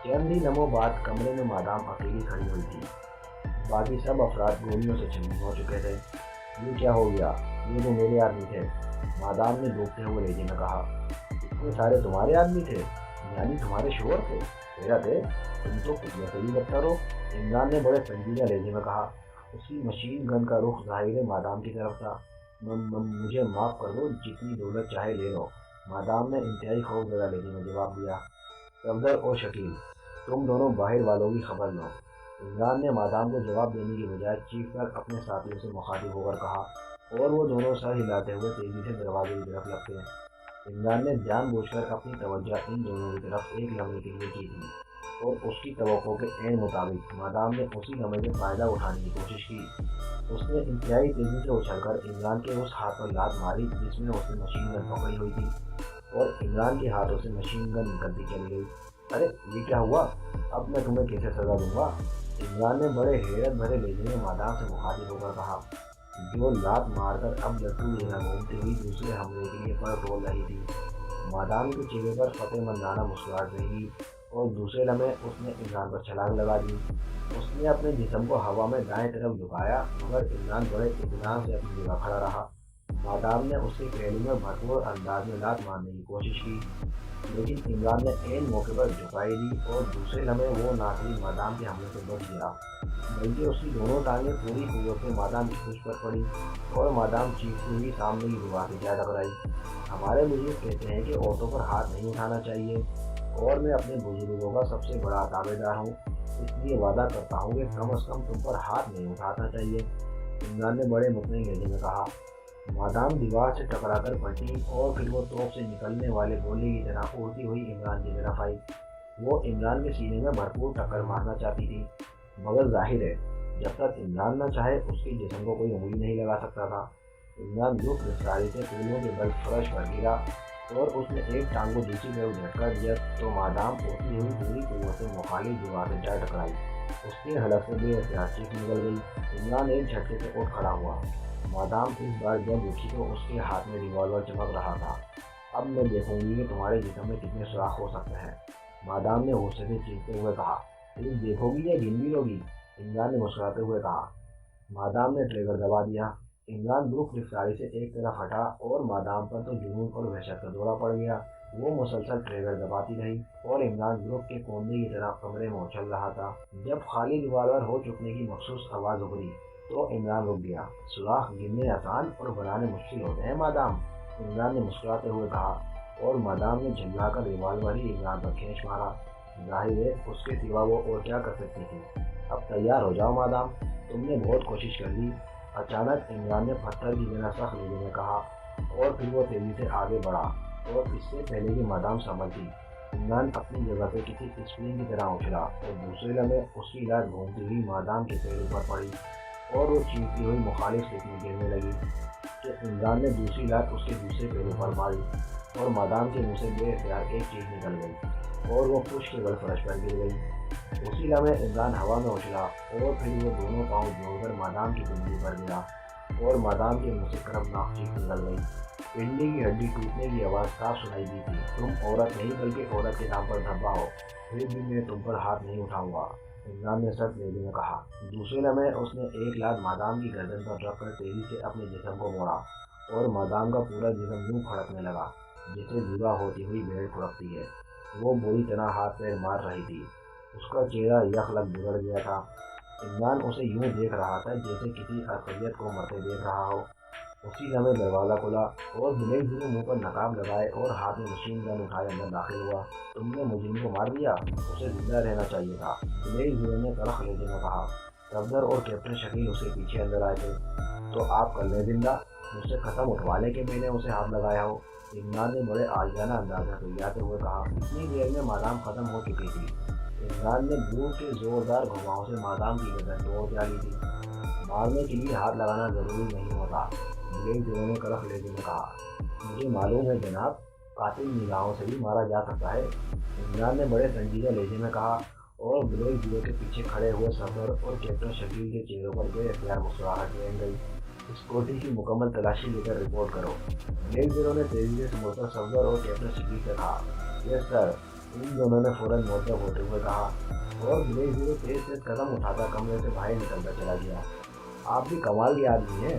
چند ہی لمحوں بعد کمرے میں مادام اکیلی کھڑی ہوئی تھی۔ باقی سب افراد گولیوں سے چھلنی ہو چکے تھے۔ یہ کیا ہو گیا؟ یہ جو میرے آدمی تھے، مادام نے ڈوبتے ہوئے لہجے میں کہا۔ اتنے سارے تمہارے آدمی تھے؟ یعنی تمہارے شوہر تھے؟ حیرت ہے، تم تو کتنے سے بھی بدتر ہو، عمران نے بڑے سنجیدہ لہجے میں کہا۔ اس کی مشین گن کا رخ ظاہر مادام کی طرف تھا۔ مجھے معاف کر دو، جتنی دولت چاہے لے لو، مادام نے انتہائی خوف زدہ لہجے میں جواب دیا۔ صفدر اور شکیل، تم دونوں باہر والوں کی خبر لو، عمران نے مادام کو جواب دینے کی بجائے چیخ کر اپنے ساتھیوں سے مخاطب ہو کر کہا، اور وہ دونوں سر ہلاتے ہوئے تیزی سے دروازے کی طرف لپکے۔ عمران نے جان بوجھ کر اپنی توجہ ان دونوں کی طرف ایک لمحے کے لیے کی تھی، اور اس کی توقع کے عین مطابق مادام نے اسی لمحے سے فائدہ اٹھانے کی کوشش کی۔ اس نے انتہائی تیزی سے اچھل کر عمران کے اس ہاتھ پر لات ماری جس میں اس نے مشین گن پکڑی ہوئی تھی، اور عمران کے ہاتھوں سے مشین گن نکلتی چلی گئی۔ ارے یہ کیا ہوا؟ اب میں تمہیں کیسے سزا دوں گا؟ عمران نے بڑے حیرت بھرے لہجے میں مادام سے مخاطب ہو کر کہا، جو لات مار کر اب لٹو لینا گھومتی ہوئی دوسرے حملے کے لیے پر ٹول رہی تھی۔ مادام کے چہرے پر فتح مندانہ مسکراہٹ رہی، اور دوسرے لمحے اس نے عمران پر چھلانگ لگا دی۔ اس نے اپنے جسم کو ہوا میں دائیں طرف جھکایا، مگر عمران بڑے اطمینان سے اپنی جگہ کھڑا رہا۔ مادام نے اس کے پہلو میں بھرپور انداز میں لات مارنے کی کوشش کی، لیکن عمران نے عین موقع پر جھکائی دی، اور دوسرے لمحے وہ نہ صرف مادام کے حملے سے بچ گیا، بلکہ اس کی دونوں ٹانگیں پوری قوت سے مادام کی پشت پر پڑی، اور مادام چیختی ہوئی سامنے کی دیوار سے جا ٹکرائی۔ ہمارے بزرگ کہتے ہیں کہ عورتوں پر ہاتھ نہیں اٹھانا چاہیے، اور میں اپنے بزرگوں کا سب سے بڑا تابع دار ہوں، اس لیے وعدہ کرتا ہوں کہ کم از کم تم پر ہاتھ نہیں اٹھانا چاہیے، عمران نے بڑے مطمئن لہجے میں کہا۔ مادام دیوار سے ٹکرا کر پلٹی، اور پھر وہ توپ سے نکلنے والے گولے کی طرح اڑتی ہوئی عمران کی طرف آئی۔ وہ عمران کے سینے میں بھرپور ٹکر مارنا چاہتی تھی، مگر ظاہر ہے جب تک عمران نہ چاہے اس کے جسم کو کوئی انگلی نہیں لگا سکتا تھا۔ عمران دکھ گرفتاری سے پھولوں کے بل فرش پر گرا، اور اس نے ایک ٹانگ کو دوسری طرف جھٹکا دیا تو مادام اڑتی ہوئی پوری قوت سے مخالف دیوار سے جا ٹکرائی۔ اس کے حلق سے بے احتیاط چیخ نکل گئی۔ عمران ایک جھٹکے سے اٹھ کھڑا ہوا۔ مادام اس بار جب اٹھی تو اس کے ہاتھ میں ریوالور چمک رہا تھا۔ اب میں دیکھوں گی کہ تمہارے جسم میں کتنے سوراخ ہو سکتے ہیں، مادام نے غصے سے چیختے ہوئے کہا۔ صرف دیکھو گی یا گن بھی لوگی؟ عمران نے مسکراتے ہوئے کہا۔ مادام نے ٹریگر دبا دیا۔ عمران دکھ گرفتاری سے ایک طرف ہٹا، اور مادام پر تو جنون اور وحشت کا دورہ پڑ گیا۔ وہ مسلسل ٹریگر دباتی رہی، اور عمران گروپ کے کوندے کی طرح کمرے میں اچھل رہا تھا۔ جب خالی ریوالور ہو چکنے کی مخصوص آواز ابھری تو عمران رک گیا۔ سوراخ گننے آسان اور بنانے مشکل ہوتے ہیں مادام، عمران نے مسکراتے ہوئے کہا، اور مادام نے جھنجھلا کر ریوالور ہی عمران پر کھینچ مارا۔ ظاہر ہے اس کے سوا وہ اور کیا کر سکتی تھی۔ اب تیار ہو جاؤ مادام، تم نے بہت کوشش کر لی، اچانک عمران نے پتھر کی طرح سخت لہجے میں کہا، اور پھر وہ تیزی سے آگے بڑھا، اور اس سے پہلے کہ مادام سنبھلتی، عمران اپنی جگہ سے کسی اسپرنگ کی طرح اچھلا، اور دوسرے لمحے اس کی لات گھومتی ہوئی مادام کے پیروں پر پڑی، اور وہ چیختی ہوئی مخالف سیٹ میں گرنے لگی کہ عمران نے دوسری لات اس کے دوسرے پیروں پر ماری، اور مادام کے منہ سے بے اختیار ایک چیخ نکل گئی، اور وہ پشت کے بل فرش پر گر گئی۔ اسی لمحے عمران ہوا میں اچھلا، اور پھر وہ دونوں پاؤں جوڑ کر مادام کی پنڈلی پر گرا، اور مادام کے منہ سے کربناک چیخ نکل گئی۔ پنڈلی کی ہڈی ٹوٹنے کی آواز صاف سنائی دی تھی۔ تم عورت نہیں بلکہ عورت کے نام پر دھبا ہو، پھر بھی میں تم پر ہاتھ نہیں اٹھاؤں گا، عمران نے سخت لہجے میں کہا۔ دوسرے لمحے اس نے ایک لات مادام کی گردن پر رکھ کر تیزی سے اپنے جسم کو موڑا، اور مادام کا پورا جسم یوں پھڑکنے لگا جیسے ذبح ہوتی ہوئی بھیڑ پھڑکتی ہے۔ وہ بری طرح ہاتھ پیر مار رہی تھی، اس کا چہرہ یکلک بگڑ گیا تھا۔ عمران اسے یوں دیکھ رہا تھا جیسے کسی ارقیت کو مرتے دیکھ رہا ہو۔ اسی لمحے دروازہ کھلا، اور بلیک زیرو منہ پر نقاب لگائے اور ہاتھ میں مشین گن اٹھائے اندر داخل ہوا۔ تم نے مجرم کو مار دیا، اسے زندہ رہنا چاہیے تھا، بلیک زیرو نے تلخ لہجے میں کہا۔ صفدر اور کیپٹن شکیل اس کے پیچھے اندر آئے تھے۔ تو آپ کر لیں زندہ، مجھ سے قسم اٹھوا لیں کہ میں نے اسے ہاتھ لگایا ہو، عمران نے بڑے عاجزانہ انداز میں کھریاتے ہوئے کہا۔ اتنی دیر میں مادام ختم ہو چکی تھی۔ عمران نے دور کے زوردار گھماؤں سے مادام کی گردن توڑ ڈالی تھی۔ مارنے کے لیے ہاتھ لگانا ضروری نہیں ہوتا، بلیک زیرو نے کڑک لہجے میں کہا۔ مجھے معلوم ہے جناب، قاتل نگاہوں سے بھی مارا جا سکتا ہے، عمران نے بڑے سنجیدہ لہجے میں کہا، اور بلیک زیرو کے پیچھے کھڑے ہوئے صفدر اور کیپٹن شکیل کے چہروں پر بے اختیار مسکراہٹ رہ گئی۔ اس کوٹھی کی مکمل تلاشی لے کر رپورٹ کرو، بلیک زیرو نے تیزی سے مڑ کر صفدر اور کیپٹن شکیل سے کہا۔ یس سر، ان دونوں نے فوراً موڑتا ہوتے ہوئے کہا، اور بلیک زیرو تیز قدم اٹھاتا کمرے سے باہر نکلتا چلا گیا۔ آپ بھی کمال کے آدمی ہیں،